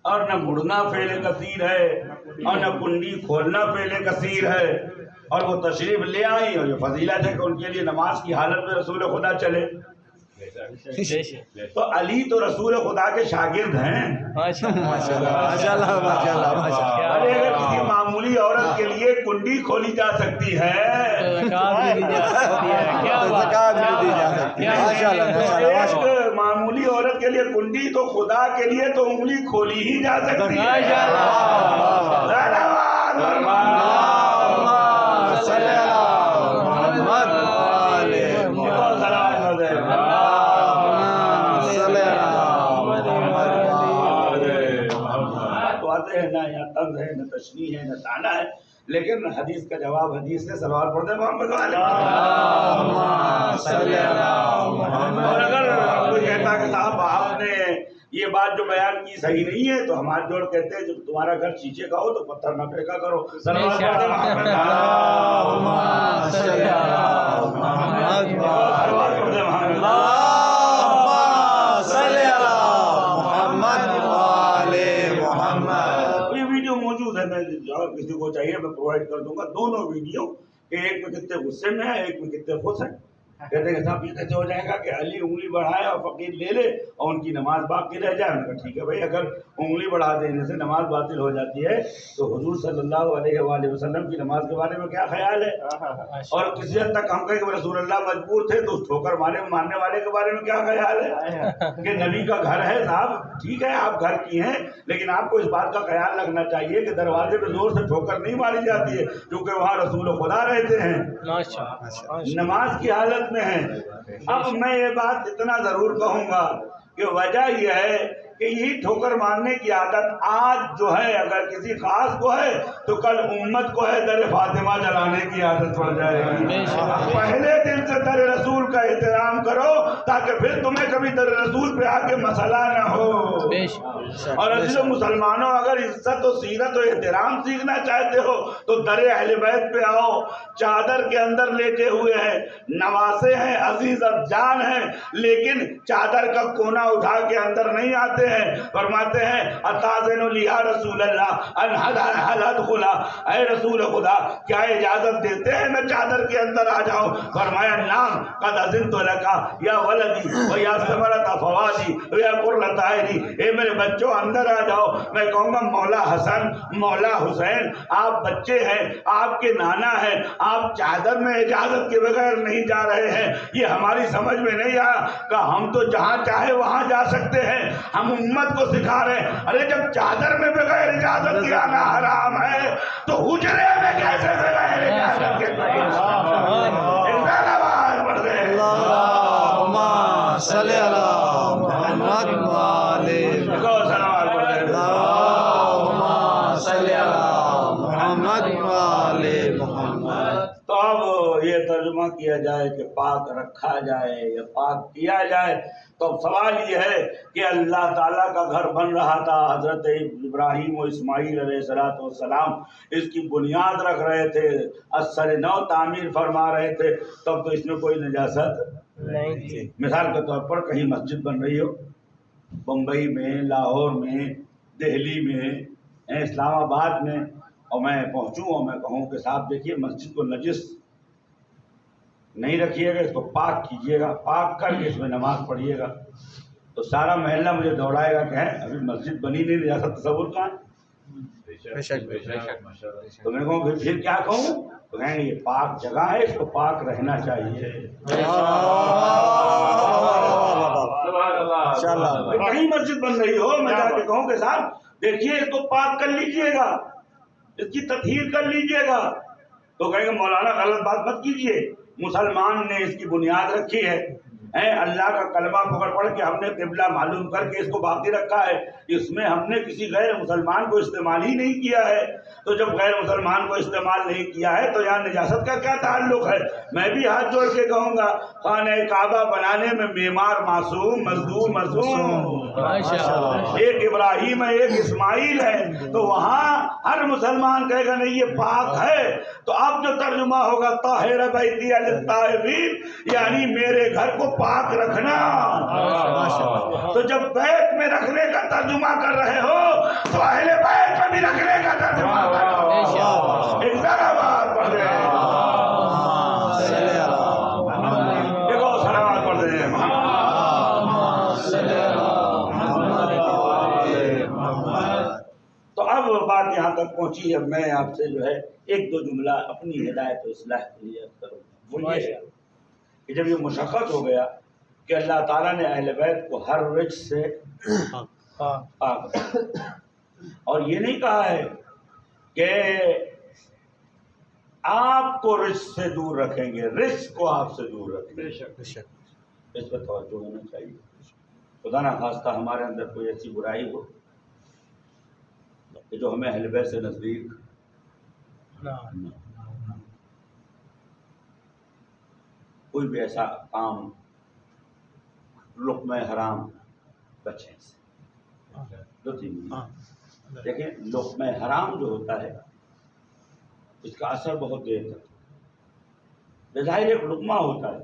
اور نہ مڑنا فعل کثیر ہے اور نہ کنڈی کھولنا فعل کثیر ہے، اور وہ تشریف لے آئی اور یہ فضیلت ہے کہ ان کے لیے نماز کی حالت میں رسول خدا چلے۔ تو علی تو رسول خدا کے شاگرد ہیں۔ ارے اگر کسی معمولی عورت کے لیے کنڈی کھولی جا سکتی ہے، ایک معمولی عورت کے لیے کنڈی تو خدا کے لیے تو انگلی کھولی ہی جا سکتی ہے۔ نہ یہاں طنز ہے، نہ تشریح ہے، نہ طعنہ ہے، لیکن حدیث کا جواب حدیث سے سلوات پڑھتے ہیں محمد علیہ۔ اور اگر کوئی کہتا کہ صاحب آپ نے یہ بات جو بیان کی صحیح نہیں ہے تو ہم ہاتھ جوڑ کہتے ہیں جب تمہارا گھر شیشے کا ہو تو پتھر نہ پھینکا کرو، سلوات پڑھتے محمد، سلوات پڑھتے محمد۔ موجود ہے، میں کسی کو چاہیے میں پرووائڈ کر دوں گا دونوں ویڈیو، ایک میں کتنے غصے میں ہے، ایک میں کتنے خوش ہیں۔ کہتے ہیں کہ صاحب یہ کیسے ہو جائے گا کہ علی انگلی بڑھائے اور فقیر لے لے اور ان کی نماز باقی رہ جائے؟ انہوں نے کہا ٹھیک ہے بھائی، اگر انگلی بڑھا دینے سے نماز باطل ہو جاتی ہے تو حضور صلی اللہ علیہ وآلہ وسلم کی نماز کے بارے میں کیا خیال ہے؟ اور کسی حد تک ہم کہیں کہ رسول اللہ مجبور تھے تو اس ٹھوکر مارنے والے کے بارے میں کیا خیال ہے کہ نبی کا گھر ہے؟ صاحب ٹھیک ہے آپ گھر کی ہیں، لیکن آپ کو اس بات کا خیال رکھنا چاہیے کہ دروازے پہ زور سے ٹھوکر نہیں ماری جاتی ہے، کیونکہ وہاں رسول خدا رہتے ہیں، نماز کی حالت میں ہیں۔ اب میں یہ بات اتنا ضرور کہوں گا کہ وجہ یہ ہے کہ یہی ٹھوکر مارنے کی عادت آج جو ہے اگر کسی خاص کو ہے تو کل امت کو ہے در فاطمہ جلانے کی عادت پڑ جائے گی۔ پہلے دن سے در رسول کا احترام کرو تاکہ پھر تمہیں کبھی در رسول پہ آ کے مسئلہ نہ ہو۔ اور عزیز مسلمانوں، اگر عزت و سیرت و احترام سیکھنا چاہتے ہو تو در اہل بیت پہ آؤ۔ چادر کے اندر لیٹے ہوئے ہیں، نواسے ہیں، عزیز جان ہیں، لیکن چادر کا کونا اٹھا کے اندر نہیں آتے ہیں۔ فرماتے ہیں اتاذن لی یا رسول اللہ ان حل ادخلا، اے رسول خدا کیا اجازت دیتے ہیں میں چادر کے اندر آ جاؤں؟ فرمایا نام قد اذنت لک یا ولدی و یا ثمرۃ فوادی و یا قرۃ عینی، اے میرے بچوں اندر آ جاؤ۔ میں کہوں گا مولا حسن مولا حسین آپ بچے ہیں، آپ کے نانا ہیں، آپ چادر میں اجازت کے بغیر نہیں جا رہے ہیں، یہ ہماری سمجھ میں نہیں آیا کہ ہم تو جہاں چاہے وہاں جا سکتے ہیں، ہم امت کو سکھا رہے ہیں۔ ارے جب چادر میں بغیر اجازت کے آنا حرام ہے تو حجرے میں کیسے بغیر اجازت کے اللہم صلی علی محمد اللہم صلی علی محمد محمد۔ تو اب یہ ترجمہ کیا جائے کہ پاک رکھا جائے یا پاک کیا جائے، تو سوال یہ ہے کہ اللہ تعالیٰ کا گھر بن رہا تھا، حضرت ابراہیم و اسماعیل علیہ السلام اس کی بنیاد رکھ رہے تھے، اثر نو تعمیر فرما رہے تھے، تب تو اس میں کوئی نجاست نہیں تھی۔ مثال کے طور پر کہیں مسجد بن رہی ہو بمبئی میں، لاہور میں، دہلی میں، اسلام آباد میں، اور میں پہنچوں اور میں کہوں کہ صاحب دیکھیے مسجد کو نجس نہیں رکھیے گا، اس کو پاک کیجیے گا، پاک کر کے اس میں نماز پڑھیے گا، تو سارا محلہ مجھے دوڑائے گا کہ ابھی مسجد بنی نہیں، نجاست تصور کہاں ہے؟ تو میں کہوں پھر کیا کہوں؟ تو کہیں گے یہ پاک جگہ ہے، اس کو پاک رہنا چاہیے۔ کہیں مسجد بن رہی ہو میں جا کے کہوں کہ صاحب دیکھیے اس کو پاک کر لیجئے گا، اس کی تطہیر کر لیجئے گا، تو کہیں گے مولانا غلط بات مت کیجئے، مسلمان نے اس کی بنیاد رکھی ہے، اللہ کا کلمہ پکڑ پڑھ کے ہم نے قبلہ معلوم کر کے اس کو باقی رکھا ہے، اس میں ہم نے کسی غیر مسلمان کو استعمال ہی نہیں کیا ہے، تو جب غیر مسلمان کو استعمال نہیں کیا ہے تو یہاں نجاست کا کیا تعلق ہے؟ میں بھی ہاتھ جوڑ کے کہوں گا خانہ کعبہ بنانے میں معمار معصوم، مزدور معصوم، ایک ابراہیم ہے ایک اسماعیل ہے، تو وہاں ہر مسلمان کہے گا نہیں یہ پاک ہے، تو اب جو ترجمہ ہوگا طاہر بیتی للطاہرین، یعنی میرے گھر کو پاک رکھنا۔ تو جب بیت میں رکھنے کا ترجمہ کر رہے ہو تو اہل بیت میں بھی رکھنے کا ترجمہ کرو۔ ایک ذرا بات پڑھ رہے ہیں، دیکھو سلامات پڑھ رہے ہیں۔ تو اب بات یہاں تک پہنچی ہے، میں آپ سے جو ہے ایک دو جملہ اپنی ہدایت و اصلاح کے لیے کروں۔ وہ یہ ہے کہ جب یہ مشخص ہو گیا کہ اللہ تعالیٰ نے اہل بیت کو ہر رجس سے پاک رکھا، اور یہ نہیں کہا ہے کہ آپ کو رجس سے دور رکھیں گے، رجس کو آپ سے دور رکھیں گے، اس پر توجہ ہونا چاہیے۔ خدا نہ خواستہ ہمارے اندر کوئی ایسی برائی ہو کہ جو ہمیں اہل بیت سے نزدیک کوئی بھی ایسا کام لقمہ حرام بچے سے دو تین دیکھیں، لقمہ حرام جو ہوتا ہے اس کا اثر بہت دیر تک، بظاہر ایک لقمہ ہوتا ہے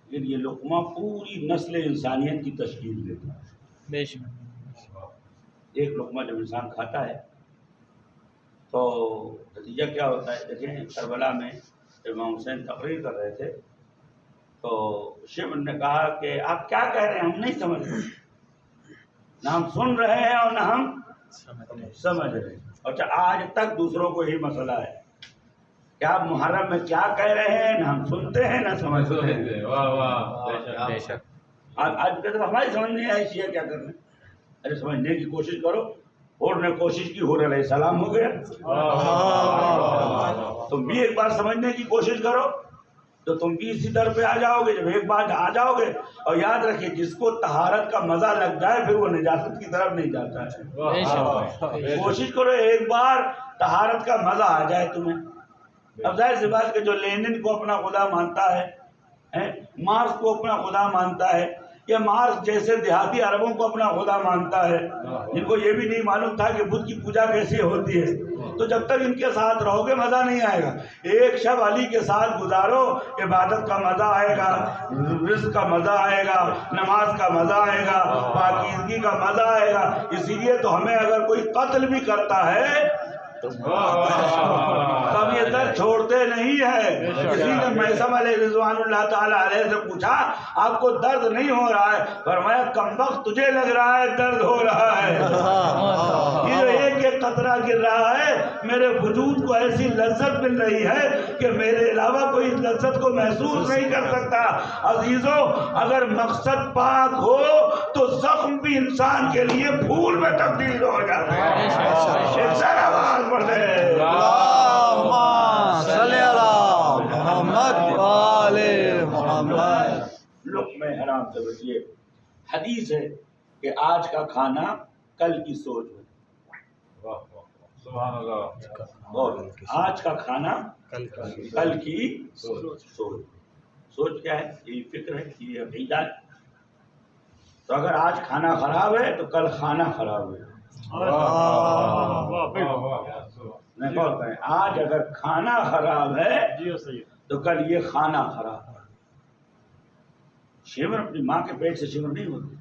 لیکن یہ لقمہ پوری نسل انسانیت کی تشکیل دیتا ہے۔ ایک لقمہ جب انسان کھاتا ہے تو نتیجہ کیا ہوتا ہے؟ دیکھیں کربلا میں امام حسین تقریر کر رہے تھے تو شیخ نے کہا کہ آپ کیا کہہ رہے ہیں، ہم نہیں سمجھ رہے، نہ ہم سن رہے ہیں اور نہ ہم سمجھ رہے ہیں۔ اچھا آج تک دوسروں کو یہی مسئلہ ہے کہ آپ محرم میں کیا کہہ رہے ہیں، نہ ہم سنتے ہیں نہ سمجھتے ہیں۔ بے شک آج کل ہماری سمجھ نہیں آئی شیعہ کیا کر رہے ہیں۔ ارے سمجھنے کی کوشش کرو، حور نے کوشش کی، حور علیہ السلام ہو گیا، تم بھی ایک بار سمجھنے کی کوشش کرو تو تم بھی اسی در پہ آ جاؤ گے۔ جب ایک بار آ جاؤ گے، اور یاد رکھیے جس کو طہارت کا مزہ لگ جائے پھر وہ نجاست کی طرف نہیں جاتا ہے۔ کوشش کرو ایک بار طہارت کا مزہ آ جائے تمہیں۔ اب ظاہر سی بات کہ جو لینن کو اپنا خدا مانتا ہے، مارکس کو اپنا خدا مانتا ہے، یا مارکس جیسے دیہاتی عربوں کو اپنا خدا مانتا ہے، جن کو یہ بھی نہیں معلوم تھا کہ بدھ کی پوجا کیسے ہوتی ہے، تو جب تک ان کے ساتھ رہو گے مزہ نہیں آئے گا۔ ایک شب علی کے ساتھ گزارو، عبادت کا مزہ آئے گا، رزق کا مزہ آئے گا، نماز کا مزہ آئے گا، پاکیزگی کا مزہ آئے گا۔ اسی لیے تو ہمیں اگر کوئی قتل بھی کرتا ہے تب یہ درد چھوڑتے نہیں ہے۔ اسی لیے میثم علیہ رضوان اللہ تعالیٰ علیہ سے پوچھا آپ کو درد نہیں ہو رہا ہے؟ فرمایا کمبخت تجھے لگ رہا ہے درد ہو رہا ہے۔ یہ جو ایک ایک قطرہ گر رہا ہے میرے وجود کو ایسی لذت مل رہی ہے کہ میرے علاوہ کوئی اس لذت کو محسوس نہیں کر سکتا۔ عزیزوں اگر مقصد پاک ہو تو زخم بھی انسان کے لیے پھول میں تبدیل ہو جاتا ہے۔ ایک ذرا آواز پڑھ دے اللہم صلی علی محمد و آل محمد۔ لقمہ حرام سے بچیے۔ حدیث ہے کہ آج کا کھانا کل کی سوچ ہو۔ سبحان اللہ۔ اور آج کا کھانا کل کی سوچ۔ سوچ کیا ہے؟ یہ فکر ہے، یہ عقیدہ ہے۔ تو اگر آج کھانا خراب ہے تو کل کھانا خراب ہے۔ نہیں غور کریں، آج اگر کھانا خراب ہے تو کل یہ کھانا خراب ہے۔ شیور اپنی ماں کے پیٹ سے شیور نہیں ہوتے،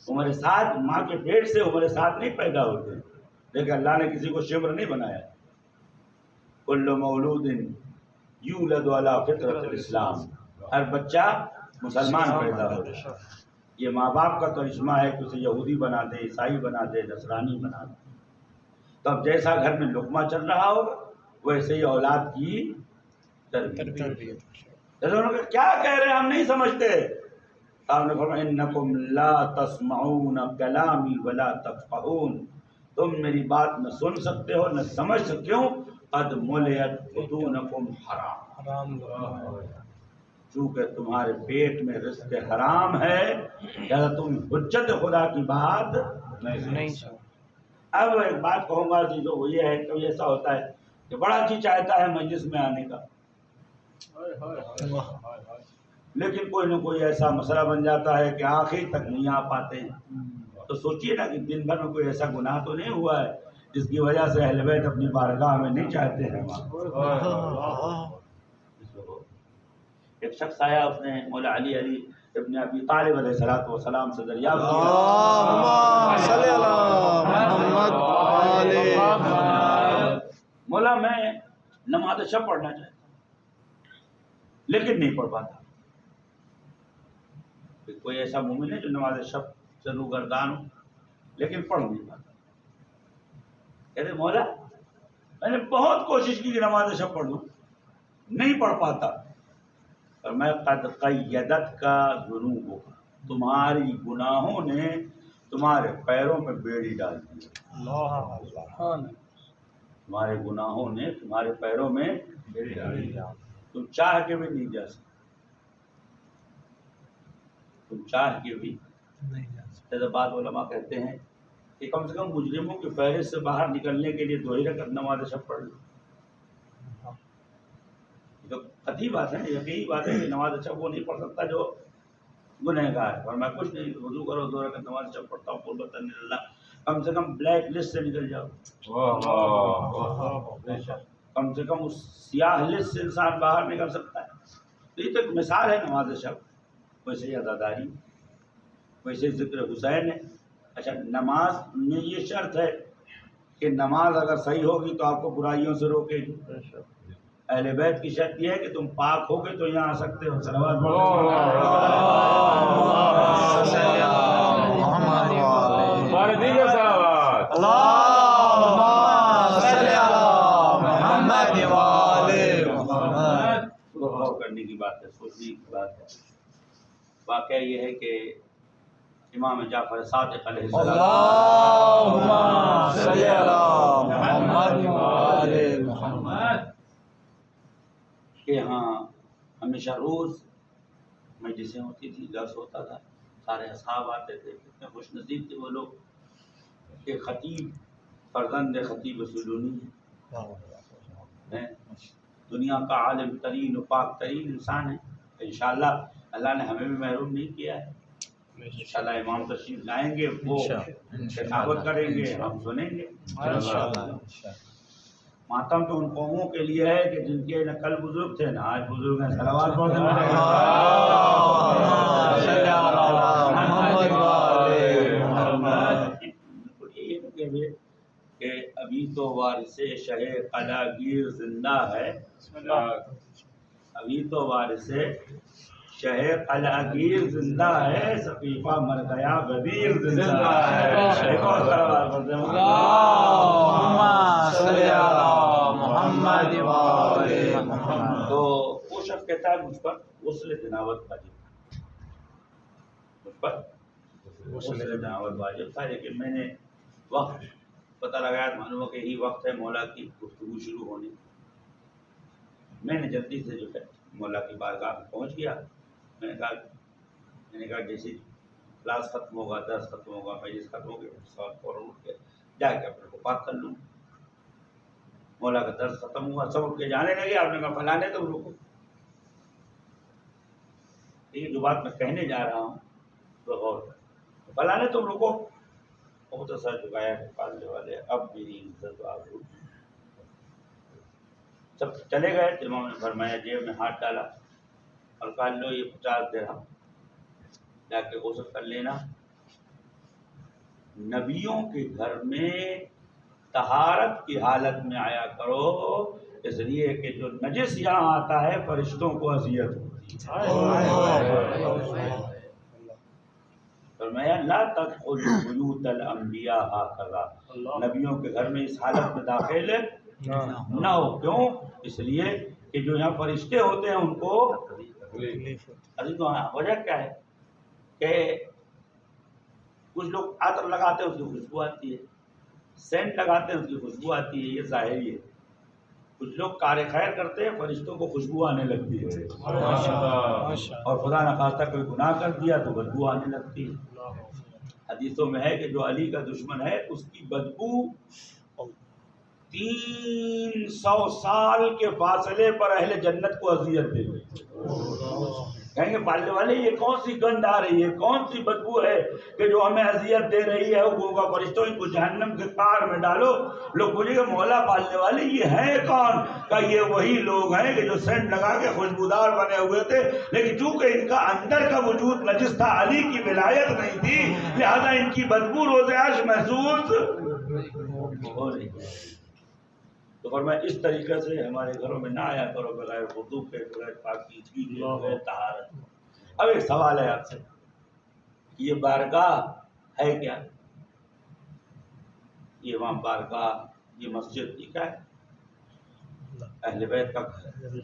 عمر ساتھ ماں کے پیٹ سے عمر ساتھ نہیں پیدا ہوتے، لیکن اللہ نے کسی کو شیور نہیں بنایا۔ کل مولود یولد علی فطرت الاسلام، ہر بچہ مسلمان پیدا ہوتا ہے۔ یہ ماں باپ کا کرشمہ ہے کہ اسے یہودی بنا دے، عیسائی بنا دے، نصرانی بنا دے۔ تو اب جیسا گھر میں لقمہ چل رہا ہو ویسے ہی اولاد کی تربیت۔ کیا کہہ رہے ہیں ہم نہیں سمجھتے۔ آپ نے فرمایا انکم لا تسمعون کلامی ولا تفقہون، تم میری بات نہ سن سکتے ہو نہ سمجھ سکتے ہو۔ قد ملئت بطونکم حرام، چونکہ تمہارے پیٹ میں رزق حرام ہے لہذا تم حجت خدا کی بات نہیں سنو۔ اب ایک بات کہوں گا جو وہ یہ ہے، کبھی ایسا ہوتا ہے کہ بڑا جی چاہتا ہے مجلس میں آنے کا، لیکن کوئی نہ کوئی ایسا مسئلہ بن جاتا ہے کہ آخر تک نہیں آ پاتے ہیں۔ تو سوچئے نا کہ دن بھر میں کوئی ایسا گناہ تو نہیں ہوا ہے جس کی وجہ سے اہل بیت اپنی بارگاہ میں نہیں چاہتے ہیں۔ ایک شخص آیا، اس نے مولا علی ابن ابی طالب علیہ السلام سے دریافت کیا، اللہم صلی علی محمد و آل محمد۔ مولا میں نماز شب پڑھنا چاہتا لیکن نہیں پڑھ پاتا۔ کوئی ایسا مومن ہے جو نماز شب سے روگردان ہو لیکن پڑھ نہیں پاتا؟ کہتے مولا میں نے بہت کوشش کی کہ نماز شب پڑھ لوں، نہیں پڑھ پاتا۔ اور میں قد قیدت کا ذنوب، تمہاری گناہوں نے تمہارے پیروں میں بیڑی ڈال دی، تمہارے گناہوں نے تمہارے پیروں میں بیڑی ڈال دی، تم چاہ کے بھی نہیں جا سکتے، تم چاہ کے بھی نہیں جا سکتے۔ بعض علماء کہتے ہیں کہ کم سے کم مجرموں کی فہرست سے باہر نکلنے کے لیے 2 رکعت نماز شب پڑھ لو۔ تو قطعی بات ہے، یقینی بات ہے کہ نماز شب وہ نہیں پڑھ سکتا جو گنہگار ہے۔ اور میں کچھ نہیں، وضو کرو 2 رکعت نماز شب پڑھتا ہوں قربۃ اللہ، کم سے کم بلیک لسٹ سے نکل جاؤ، کم سے کم اس سیاہ لسٹ سے انسان باہر نکل سکتا ہے۔ تو یہ تو ایک مثال ہے نماز شب۔ ویسے ہی عزاداری، ویسے ذکر حسین ہے۔ اچھا نماز میں یہ شرط ہے کہ نماز اگر صحیح ہوگی تو آپ کو برائیوں سے روکے گی، اہل بیت کی شرط یہ ہے کہ تم پاک ہو گے تو یہاں آ سکتے ہو. صلوات پڑھو. ہمارے دیگر صلوات. غور کرنے کی بات ہے، سوچنے کی بات ہے. واقعہ یہ ہے کہ امام جعفر صادق علیہ السلام کہ ہاں ہمیشہ روز مجلسیں ہوتی تھی، درس ہوتا تھا، سارے اصحاب آتے تھے. کتنے خوش نصیب تھے وہ لوگ کہ خطیب فرزند خطیب سلونی ہے، دنیا کا عالم ترین و پاک ترین انسان ہے. انشاءاللہ اللہ نے ہمیں بھی محروم نہیں کیا ہے. انشاءاللہ امام تشریف لائیں گے، وہ خطابت کریں گے، ہم سنیں گے. ماتم تو ان قوموں کے لیے ہے کہ جن کے نہ کل بزرگ تھے نہ آج بزرگ ہیں. صلوات پڑھتے ہیں کہ ابھی تو وارث شہ قلاگیر زندہ ہے. ابھی تو وارث شہ قلاگیر زندہ ہے، سقیفہ مر گیا غدیر زندہ ہے. تو وہ شخص کہتا ہے مجھ پر غسل جنابت واجب، مجھ پر غسل جنابت واجب تھا، لیکن میں نے وقت پتہ لگایا، معلوم ہو کہ یہی وقت ہے مولا کی گفتگو شروع ہونے. میں نے جلدی سے جو ہے مولا کی بارگاہ میں پہنچ گیا. میں نے کہا جیسے کلاس ختم ہوگا، درس ختم ہوگا، مجلس ختم ہوگی، فوراً اٹھ کے جا کے اپنے کو پاک کر لوں. مولا کا درس ختم ہوا، سب اٹھ کے جانے لگے. آپ نے کہا فلانے تم رکو. یہ جو بات میں کہنے جا رہا ہوں تو غور کرو. فلانے تم رکو. وہ تو سر چکایا کہ پالنے والے اب میری عزت آبرو. سب چلے گئے. امام نے فرمایا جیب میں ہاتھ ڈالا اور کہا لو یہ 50 درہم جا کے غسل کر لینا. نبیوں کے گھر میں طہارت کی حالت میں آیا کرو، اس لیے کہ جو نجس یہاں آتا ہے فرشتوں کو اذیت ہوتی ہے. فرمایا لا تدخلوا بیوت الانبیاء ہکذا، نبیوں کے گھر میں اس حالت میں داخل نہ ہو. کیوں؟ اس لیے کہ جو یہاں فرشتے ہوتے ہیں ان کو وجہ کیا ہے کہ کچھ لوگ عطر لگاتے ہیں اس کی خوشبو آتی ہے، سینٹ لگاتے ہیں اس کی خوشبو آتی ہے، یہ ظاہری ہے. کچھ لوگ کار خیر کرتے ہیں، فرشتوں کو خوشبو آنے لگتی ہے، اور خدا نخواستہ کوئی گناہ کر دیا تو بدبو آنے لگتی ہے. حدیثوں میں ہے کہ جو علی کا دشمن ہے اس کی بدبو 300 سال کے فاصلے پر اہل جنت کو اذیت دے گی. کہیں گے پالنے والے یہ کون سی گند آ رہی ہے، کون سی بدبو ہے کہ جو ہمیں اذیت دے رہی ہے؟ حکم کا فرشتوں ان کو جہنم کے قعر میں ڈالو. لوگ پوچھیں گے مولا پالنے والے یہ ہیں کون؟ کہ یہ وہی لوگ ہیں کہ جو سینٹ لگا کے خوشبودار بنے ہوئے تھے، لیکن چونکہ ان کا اندر کا وجود نجس تھا، علی کی ولایت نہیں تھی، لہذا ان کی بدبو روز عرش محسوس ہو رہی ہے. تو فرمایا اس طریقے سے ہمارے گھروں میں نہ آیا کرو بغیر وضو کے، بغیر پاکیزگی کے، بغیر طہارت. اب ایک سوال ہے آپ سے، یہ بارگاہ ہے کیا؟ یہ وہاں بارگاہ، یہ مسجد، یہ کیا ہے؟ اہل بیت کا گھر،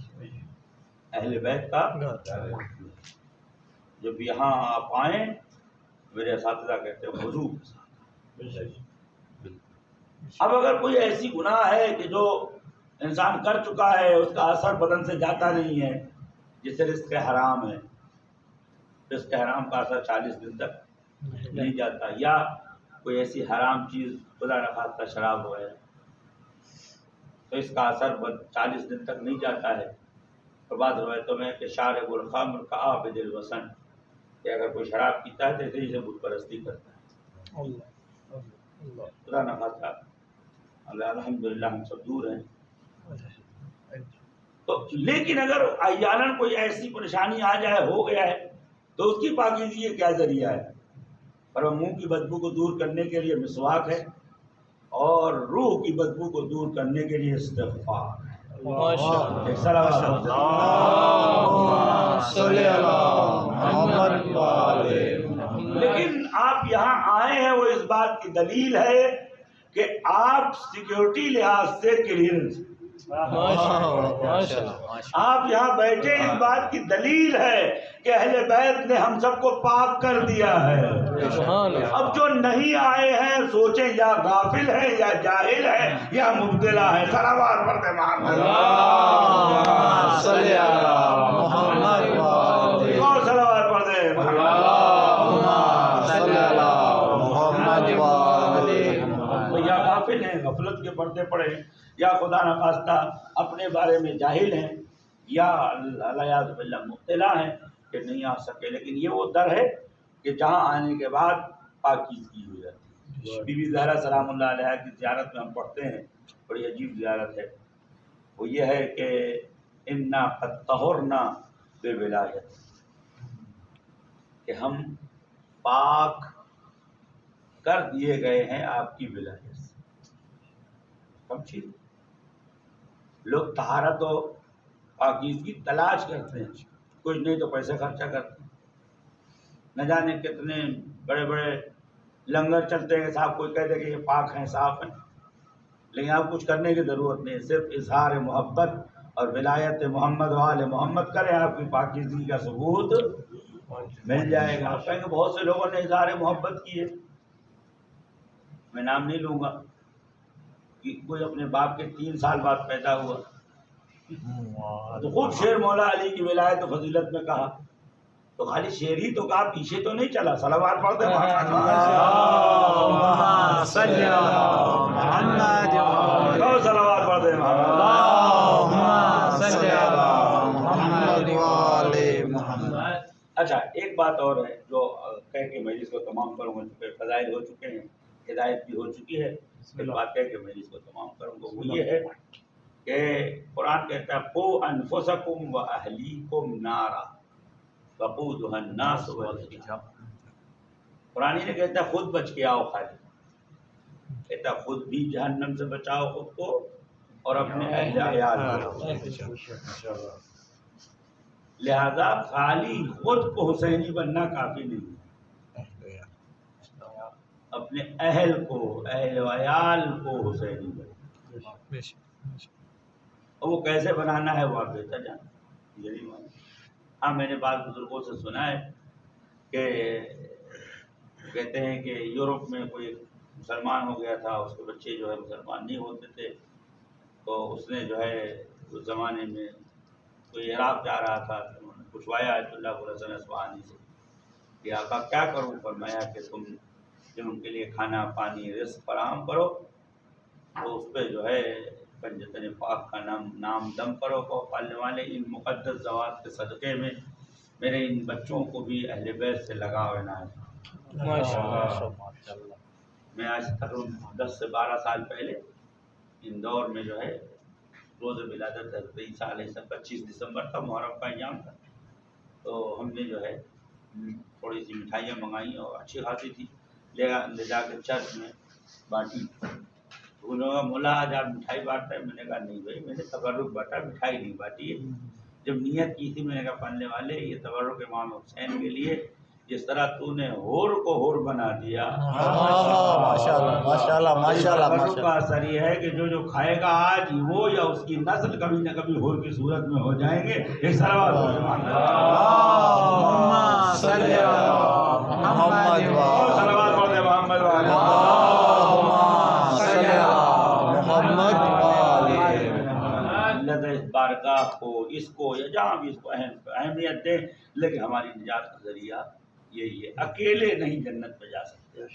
اہل بیت کا گھر. جب یہاں آپ آئیں، میرے اساتذہ کہتے ہیں وضو کے ساتھ. اب اگر کوئی ایسی گناہ ہے کہ جو انسان کر چکا ہے، اس کا اثر بدن سے جاتا نہیں ہے، جیسے رزق حرام ہے، رزق حرام کا اثر 40 دن تک نہیں جاتا، یا کوئی ایسی حرام چیز خدا نخواستہ شراب ہو ہے تو اس کا اثر 40 دن تک نہیں جاتا ہے. اور بعض روایتوں میں کہ شارب الخمر کعابد الوثن، کہ اگر کوئی شراب پیتا ہے تو اسی سے بت پرستی کرتا ہے. خدا نخواستہ الحمدللہ ہم سب دور ہیں. تو لیکن اگر احیاناً کوئی ایسی پریشانی آ جائے، ہو گیا ہے، تو اس کی پاکیزگی کا کیا ذریعہ ہے؟ پر منہ کی بدبو کو دور کرنے کے لیے مسواک ہے، اور روح کی بدبو کو دور کرنے کے لیے استغفار ہے. ایک صلوات پڑھ دیں۔ صلی اللہ محمد والے محمد۔ لیکن آپ یہاں آئے ہیں وہ اس بات کی دلیل ہے کہ آپ سیکیورٹی لحاظ سے کلیئرنس، آپ یہاں بیٹھے اس بات کی دلیل ہے کہ اہل بیت نے ہم سب کو پاک کر دیا ہے۔ اب جو نہیں آئے ہیں سوچیں یا غافل ہے یا جاہل ہے یا مبتلا ہے۔ صلوات پڑھ دیں محمد۔ صلی اللہ محمد والے اور صلوات پڑھ دیں محمد۔ صلی اللہ محمد والے یا غافل ہیں، غفلت کے پردے پڑے ہیں، یا خدا نخواستہ اپنے بارے میں جاہل ہیں، یا اللہ باللہ مبتلا ہیں کہ نہیں آ سکے۔ لیکن یہ وہ در ہے کہ جہاں آنے کے بعد پاکیزگی ہو جاتی ہے۔ بی بی زہرا سلام اللہ علیہ کی زیارت میں ہم پڑھتے ہیں، بڑی عجیب زیارت ہے، وہ یہ ہے کہ انا قد طہرنا بولایت، کہ ہم پاک کر دیے گئے ہیں آپ کی ولایت سے۔ سمجھیے، لوگ طہارت و پاکیزگی تلاش کرتے ہیں، کچھ نہیں تو پیسے خرچہ کرتے ہیں، نہ جانے کتنے بڑے بڑے لنگر چلتے ہیں کہ صاحب کوئی کہتے کہ یہ پاک ہیں صاف ہیں، لیکن آپ کچھ کرنے کی ضرورت نہیں، صرف اظہار محبت اور ولایت محمد وآل محمد کریں، آپ کی پاکیزگی کا ثبوت مل جائے گا۔ آپ کہیں گے بہت سے لوگوں نے اظہار محبت کی ہے، میں نام نہیں لوں گا، کہ کوئی اپنے باپ کے 3 سال بعد پیدا ہوا تو خود شیر مولا علی کی ولایت و فضیلت میں کہا، تو خالی شیر ہی تو کہا، پیچھے تو نہیں چلا۔ صلوات پڑھتے صلی اللہ محمد صلوات پڑھتے صلی اللہ محمد والے محمد۔ اچھا، ایک بات اور ہے جو کہہ کے مجلس کو تمام کروں گا، چونکہ فضائل ہو چکے ہیں، ہدایت بھی ہو چکی ہے، ایک بات کہہ کے مجلس کو تمام کروں گا، وہ یہ ہے کہ قرآن کہتا ہے قوا انفسکم واہلیکم نارا وقودھا الناس والحجارہ۔ قرآن نے کہتا ہے خود بچ کے آؤ، خالی کہتا ہے خود بھی جہنم سے بچاؤ خود کو اور اپنے اہل عیال کو۔ لہذا خالی خود کو حسینی بننا کافی نہیں، اپنے اہل کو، اہل وعیال کو حسینی بننا، اور وہ کیسے بنانا ہے وہ آپ بہتر جانتے ہیں۔ ہاں، میں نے بعض بزرگوں سے سنا ہے کہ کہتے ہیں کہ یورپ میں کوئی مسلمان ہو گیا تھا، اس کے بچے جو ہے مسلمان نہیں ہوتے تھے، تو اس نے جو ہے اس زمانے میں کوئی عراق جا رہا تھا، انہوں نے پوچھوایا آیت اللہ علیہ وسلم اصفہانی سے کہ آقا کیا کروں؟ فرمایا کہ تم جن ان کے لیے کھانا پانی رزق فراہم کرو، تو اس پہ جو ہے پنجتن پاک کا نام دم کرو، کو پالنے والے ان مقدس زوات کے صدقے میں میرے ان بچوں کو بھی اہل بیت سے لگاؤ عنایت۔ میں آج تقریباً 10 سے 12 سال پہلے اندور میں جو ہے روز ولادت حضرت عیسیٰ علیہ السلام 25 دسمبر تھا، محرم کا ایام تھا، تو ہم نے جو ہے تھوڑی سی مٹھائیاں منگائیں اور اچھی خاصی تھی، لے جا کے چرچ میں بانٹی۔ انہوں نے کہا مولا آج آپ مٹھائی بانٹ رہے ہیں؟ میں نے کہا نہیں بھائی، میں نے تبرک بانٹا، مٹھائی نہیں بانٹی ہے۔ جب نیت کی تھی میں نے کہا پڑھنے والے یہ تبرک امام حسین کے لیے، جس طرح تو نے ہور کو ہور بنا دیا، ماشاءاللہ ماشاءاللہ ماشاءاللہ تبرک کا اثر یہ ہے کہ جو کھائے گا آج وہ یا اس کی نسل کبھی نہ کبھی ہور کی صورت میں ہو جائیں گے۔ ایک صلوات صلی اللہ محمد صلوات پڑھتے ہیں محمد والے صلی اللہ محمد والے۔ اللہ اس بارگاہ کو، اس کو یا جہاں بھی اس کو اہمیت دے، لیکن ہماری نجات کا ذریعہ یہی ہے۔ اکیلے نہیں جنت میں جا سکتے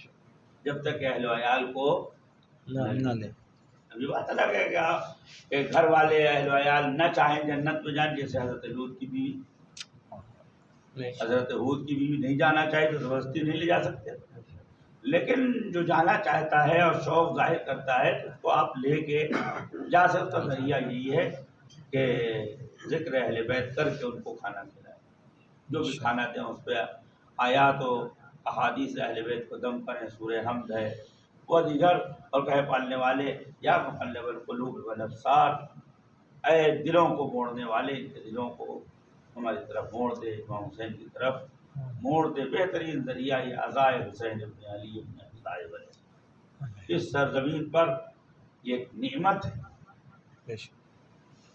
جب تک کہ اہل وعیال کو نہ لے۔ ابھی بات الگ ہے کہ آپ کہ گھر والے اہل وعیال نہ چاہیں جنت میں جائیں، جیسے حضرت لوط کی بیوی، حضرت ہود کی بیوی نہیں جانا چاہے تو زبردستی نہیں لے جا سکتے، لیکن جو جانا چاہتا ہے اور شوق ظاہر کرتا ہے تو اس کو آپ لے کے جا سکتے۔ کا ذریعہ یہی ہے کہ ذکر اہل بیت کر کے ان کو کھانا کھلائیں، جو بھی کھانا دیں اس پہ آیات و احادیث اہل بیت کو دم کریں، سورہ حمد ہے وہ دیگر، اور کہے پالنے والے یا مقلب القلوب والابصار، اے دلوں کو موڑنے والے، ان کے دلوں کو ہماری طرف موڑ دے، امام حسین کی طرف موڑ دے۔ بہترین ذریعہ یہ عزائے حسین ابن علی ابن ابی طالب ہے۔ اس سرزمین پر یہ ایک نعمت ہے،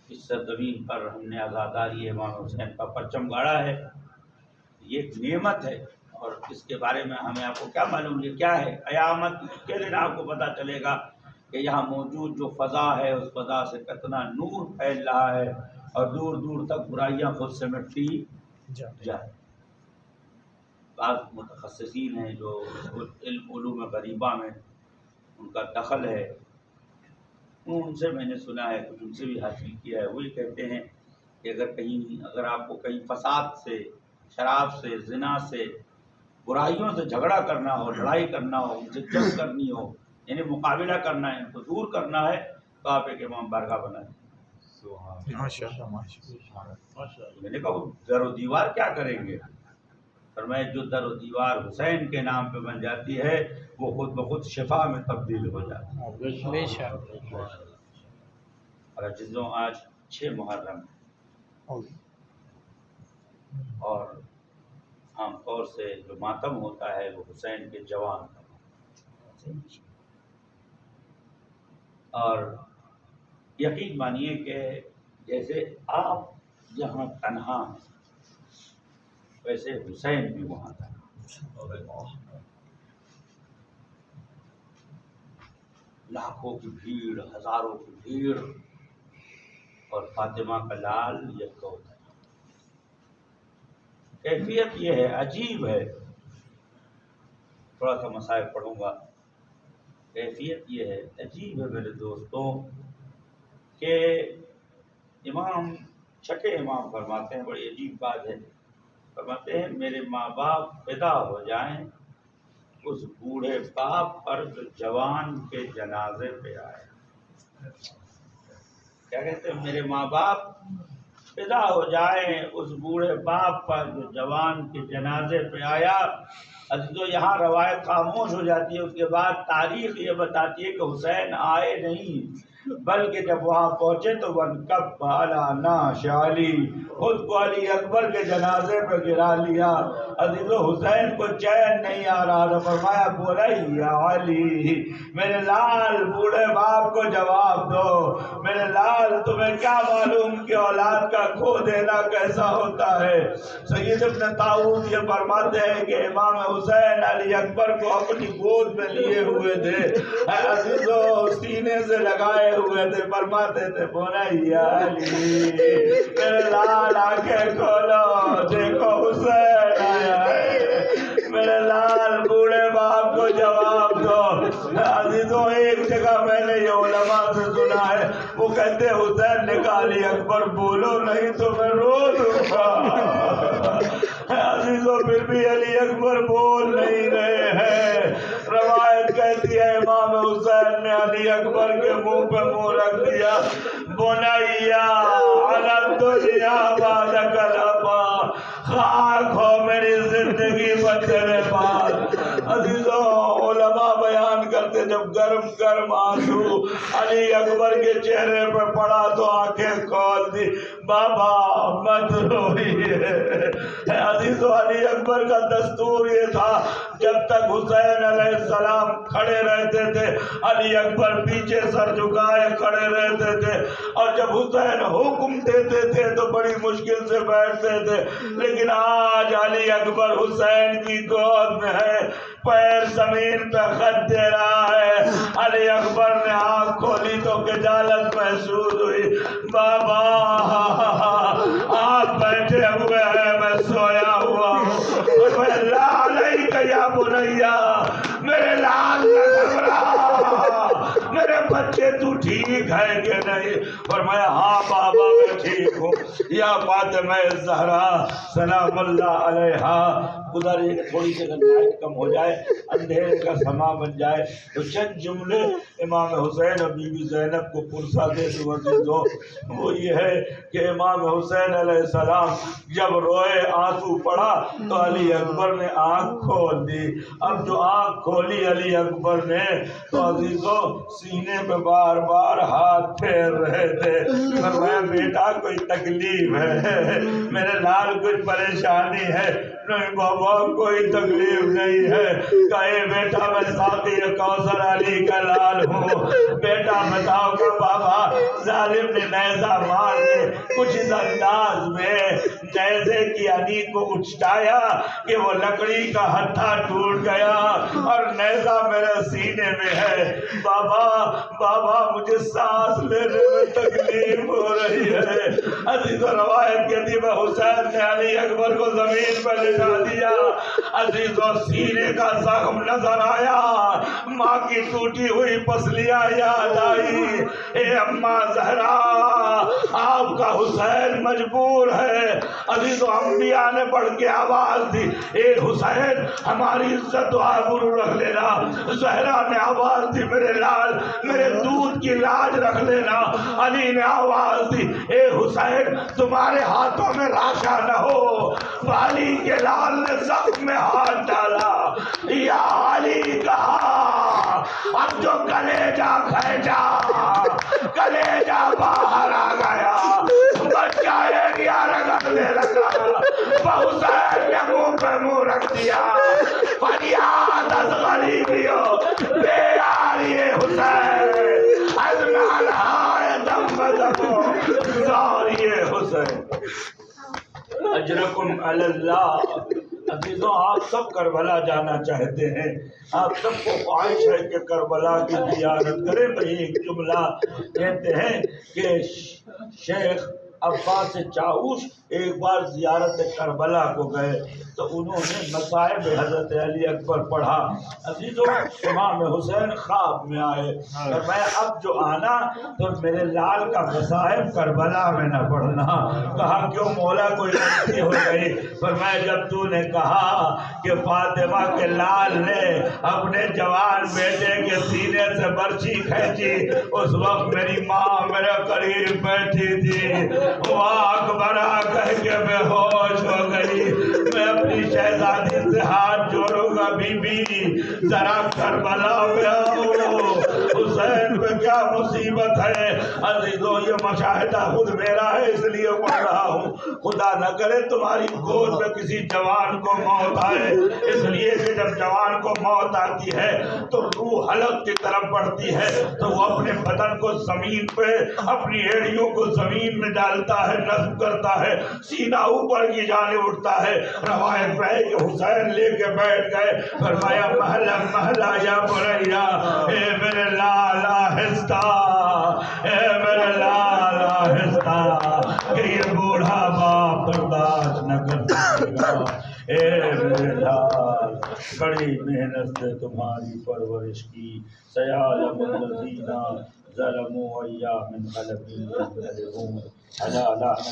اس سرزمین پر ہم نے عزاداری امام حسین کا پرچم گاڑا ہے، یہ ایک نعمت ہے۔ اور اس کے بارے میں ہمیں آپ کو کیا معلوم، یہ کیا ہے؟ قیامت کے دن آپ کو پتہ چلے گا کہ یہاں موجود جو فضا ہے اس فضا سے کتنا نور پھیل رہا ہے اور دور دور تک برائیاں خود سے مٹتی جائیں۔ بعض متخصصین ہیں جو علوم غریبہ میں ان کا دخل ہے، ان سے میں نے سنا ہے، کچھ ان سے بھی حاصل کیا ہے، وہی کہتے ہیں کہ اگر آپ کو کہیں فساد سے، شراب سے، زنا سے، برائیوں سے جھگڑا کرنا ہو، لڑائی کرنا ہو، ان سے جنگ کرنی ہو، یعنی مقابلہ کرنا ہے، ان کو دور کرنا ہے، تو آپ ایک امام بارگاہ بنائیں۔ میں نے کہا وہ در و دیوار کیا کریں گے؟ فرمایا جو در و دیوار حسین کے نام پہ بن جاتی ہے وہ خود بخود شفا میں تبدیل ہو جاتی ہے۔ اور عزیزوں آج 6 محرم ہے اور عام طور سے جو ماتم ہوتا ہے وہ حسین کے جوان کا ماتم، اور یقین مانیے کہ جیسے آپ جہاں تنہا ہیں ویسے حسین بھی وہاں تھا۔ لاکھوں کی بھیڑ، ہزاروں کی بھیڑ، اور فاطمہ کا لال یکوت ہے۔ کیفیت یہ ہے، عجیب ہے، تھوڑا سا مسائل پڑھوں گا۔ کیفیت یہ ہے، عجیب ہے میرے دوستوں، کہ امام چھٹے امام فرماتے ہیں، بڑی عجیب بات ہے، فرماتے ہیں میرے ماں باپ فدا ہو جائیں اس بوڑھے باپ پر جو جوان کے جنازے پہ آئے۔ کیا کہتے ہیں؟ میرے ماں باپ فدا ہو جائیں اس بوڑھے باپ پر جو جوان کے جنازے پہ آیا۔ عزیزو یہاں روایت خاموش ہو جاتی ہے، اس کے بعد تاریخ یہ بتاتی ہے کہ حسین آئے نہیں، بلکہ جب وہاں پہنچے تو وَانْكَبَّ عَلَىٰ نَعْشِ عَلِي، خود کو علی اکبر کے جنازے پہ گرا لیا۔ عزیزو حسین کو چین نہیں آ رہا تھا، فرمایا بولیہ علی، میرے لال بوڑھے باپ کو جواب دو، میرے لال تمہیں کیا معلوم کہ اولاد کا کھو دینا کیسا ہوتا ہے۔ سید ابن طاؤوس یہ فرماتے ہیں کہ امام حسین علی اکبر کو اپنی گود میں لیے ہوئے تھے، اے عزیزو سینے سے لگائے ہوئے تھے، فرماتے تھے بولیہ علی، میرے لال آنکھیں کھولو دیکھو حسین آیا ہے، میرے لال بوڑھے باپ کو جواب دو۔ عزیزوں ایک جگہ میں نے یہ علماء سے سنا ہے، وہ کہتے حسین نے کہا علی اکبر بولو نہیں تو میں رو دوں گا۔ عزیزوں پھر بھی علی اکبر بول نہیں رہے ہیں۔ روایت کہتی ہے امام حسین نے علی اکبر کے منہ پہ منہ رکھ دیا، بنیا علی الدنیا بعدک الابا، خاک ہو میری زندگی پر تیرے بعد۔ عزیزوں علماء بیان کرتے جب گرم گرم آنسو علی اکبر کے چہرے پہ پڑا تو آنکھیں کھول دی، بابا مت روئیے۔ عزیزو علی اکبر کا دستور یہ تھا جب تک حسین علیہ السلام کھڑے رہتے تھے علی اکبر پیچھے سر جھکائے کھڑے رہتے تھے، اور جب حسین حکم دیتے تھے تو بڑی مشکل سے بیٹھتے تھے، لیکن آج علی اکبر حسین کی گود میں ہے، پیر زمین پہ خط دے رہا ہے۔ علی اکبر نے آنکھ کھولی تو خجالت محسوس ہوئی، بابا آپ بیٹھے ہوئے ہیں میں سویا ہوا ہوں، میں لا علیک یا بنیا، میرے لال نہ گھبرا، میرے بچے تو ٹھیک ہے کہ نہیں؟ فرمایا ہاں بابا میں ٹھیک ہوں۔ یا فاطمہ زہرا سلام اللہ علیہا. ادھر ایک تھوڑی سی لائٹ کم ہو جائے، اندھیرے کا سما بن جائے تو چند جملے امام حسین اور بی بی زینب کو پرسا دے تو عزیزو وہ یہ ہے کہ امام حسین علیہ السلام جب روئے آنسو پڑا تو علی اکبر نے آنکھ کھول دی. اب جو آنکھ کھولی علی اکبر نے تو عزیزو سینے پہ بار بار ہاتھ پھیر رہے تھے. فرمایا بیٹا کوئی تکلیف ہے؟ میرے لال کچھ پریشانی ہے؟ نہیں بابا کوئی تکلیف نہیں ہے. کہے بیٹا میں ساقی کوثر علی کا لال ہوں. بیٹا بتاؤ کہ بابا ظالم نے نیزہ مار کے کچھ اس انداز میں نیزے کی علی کو اچھٹایا کہ وہ لکڑی کا ہتھا ٹوٹ گیا اور نیزہ میرے سینے میں ہے. بابا بابا مجھے سانس لینے میں تکلیف ہو رہی ہے. عزیز و روایت کہتی ہے حسین نے علی اکبر کو زمین پر لٹا دیا. عزیز و سینے کا زخم نظر آیا، ماں کی ٹوٹی ہوئی پسلیاں یاد آئی. اے اماں زہرا آپ کا حسین مجبور ہے. عزیز و انبیاء نے بڑھ کے آواز دی اے حسین ہماری عزت و آبرو رکھ لینا. زہرا نے آواز دی میرے لال میرے دودھ کی لاج رکھ لینا. علی نے آواز دی اے حسین تمہارے ہاتھوں میں راشا نہ ہو. علی کے لال نے زخم میں ہاتھ ڈالا. یا علی کہا اب جو کلیجہ کھینچا کلیجہ باہر آ گیا. بچہ ایک یا رگڑنے لگا. حسین نے منہ پہ منہ رکھ دیا. فریاد از غریبیوں بے یاری حسین از نالہائے دم بدمو زاری حسین اجرکم علی اللہ. عزیزوں آپ سب کربلا جانا چاہتے ہیں، آپ سب کو خواہش ہے کہ کربلا کی زیارت کریں. میں ایک جملہ کہتے ہیں کہ شیخ عباس چاؤش ایک بار زیارت کربلا کو گئے تو انہوں نے مصائب حضرت علی اکبر پڑھا. عزیزوں امام حسین خواب میں آئے. فرمایا اب جو آنا تو میرے لال کا مصائب کربلا میں نہ پڑھنا. کہا کیوں مولا کوئی غلطی ہو گئی؟ فرمایا جب تو نے کہا کہ فاطمہ کے لال نے اپنے جوان بیٹے کے سینے سے برچھی کھینچی اس وقت میری ماں میرے قریب بیٹھی تھی. وہ اکبرا کہہ کے بے ہوش ہو گئی. میں اپنی شہزادی سے ہاتھ جوڑوں گا بی بی ذرا کربلا میں آؤ. حسین پہ کیا مصیبت ہے. عزیزو یہ مشاہدہ خود میرا ہے اس لیے پڑھ رہا ہوں. خدا نہ کرے تمہاری گود میں کسی جوان کو موت آئے. اس لیے کہ جب جوان کو موت آتی ہے تو روح حلق کی طرف بڑھتی ہے تو وہ اپنے بدن کو زمین پہ اپنی ایڑیوں کو زمین میں ڈالتا ہے، نصب کرتا ہے، سینہ اوپر کی جانب اٹھتا ہے. روایت میں ہے کہ حسین لے کے بیٹھ گئے. فرمایا محلہ محلہ یا بریا اے میرے لال آہستہ اے میرے لال آہستہ کہ یہ بوڑھا باپ برداشت نہ کر سکے گا. اے میرے لال بڑی محنت سے تمہاری پرورش کی. سیعلم الذین ظلموا ایام من قلب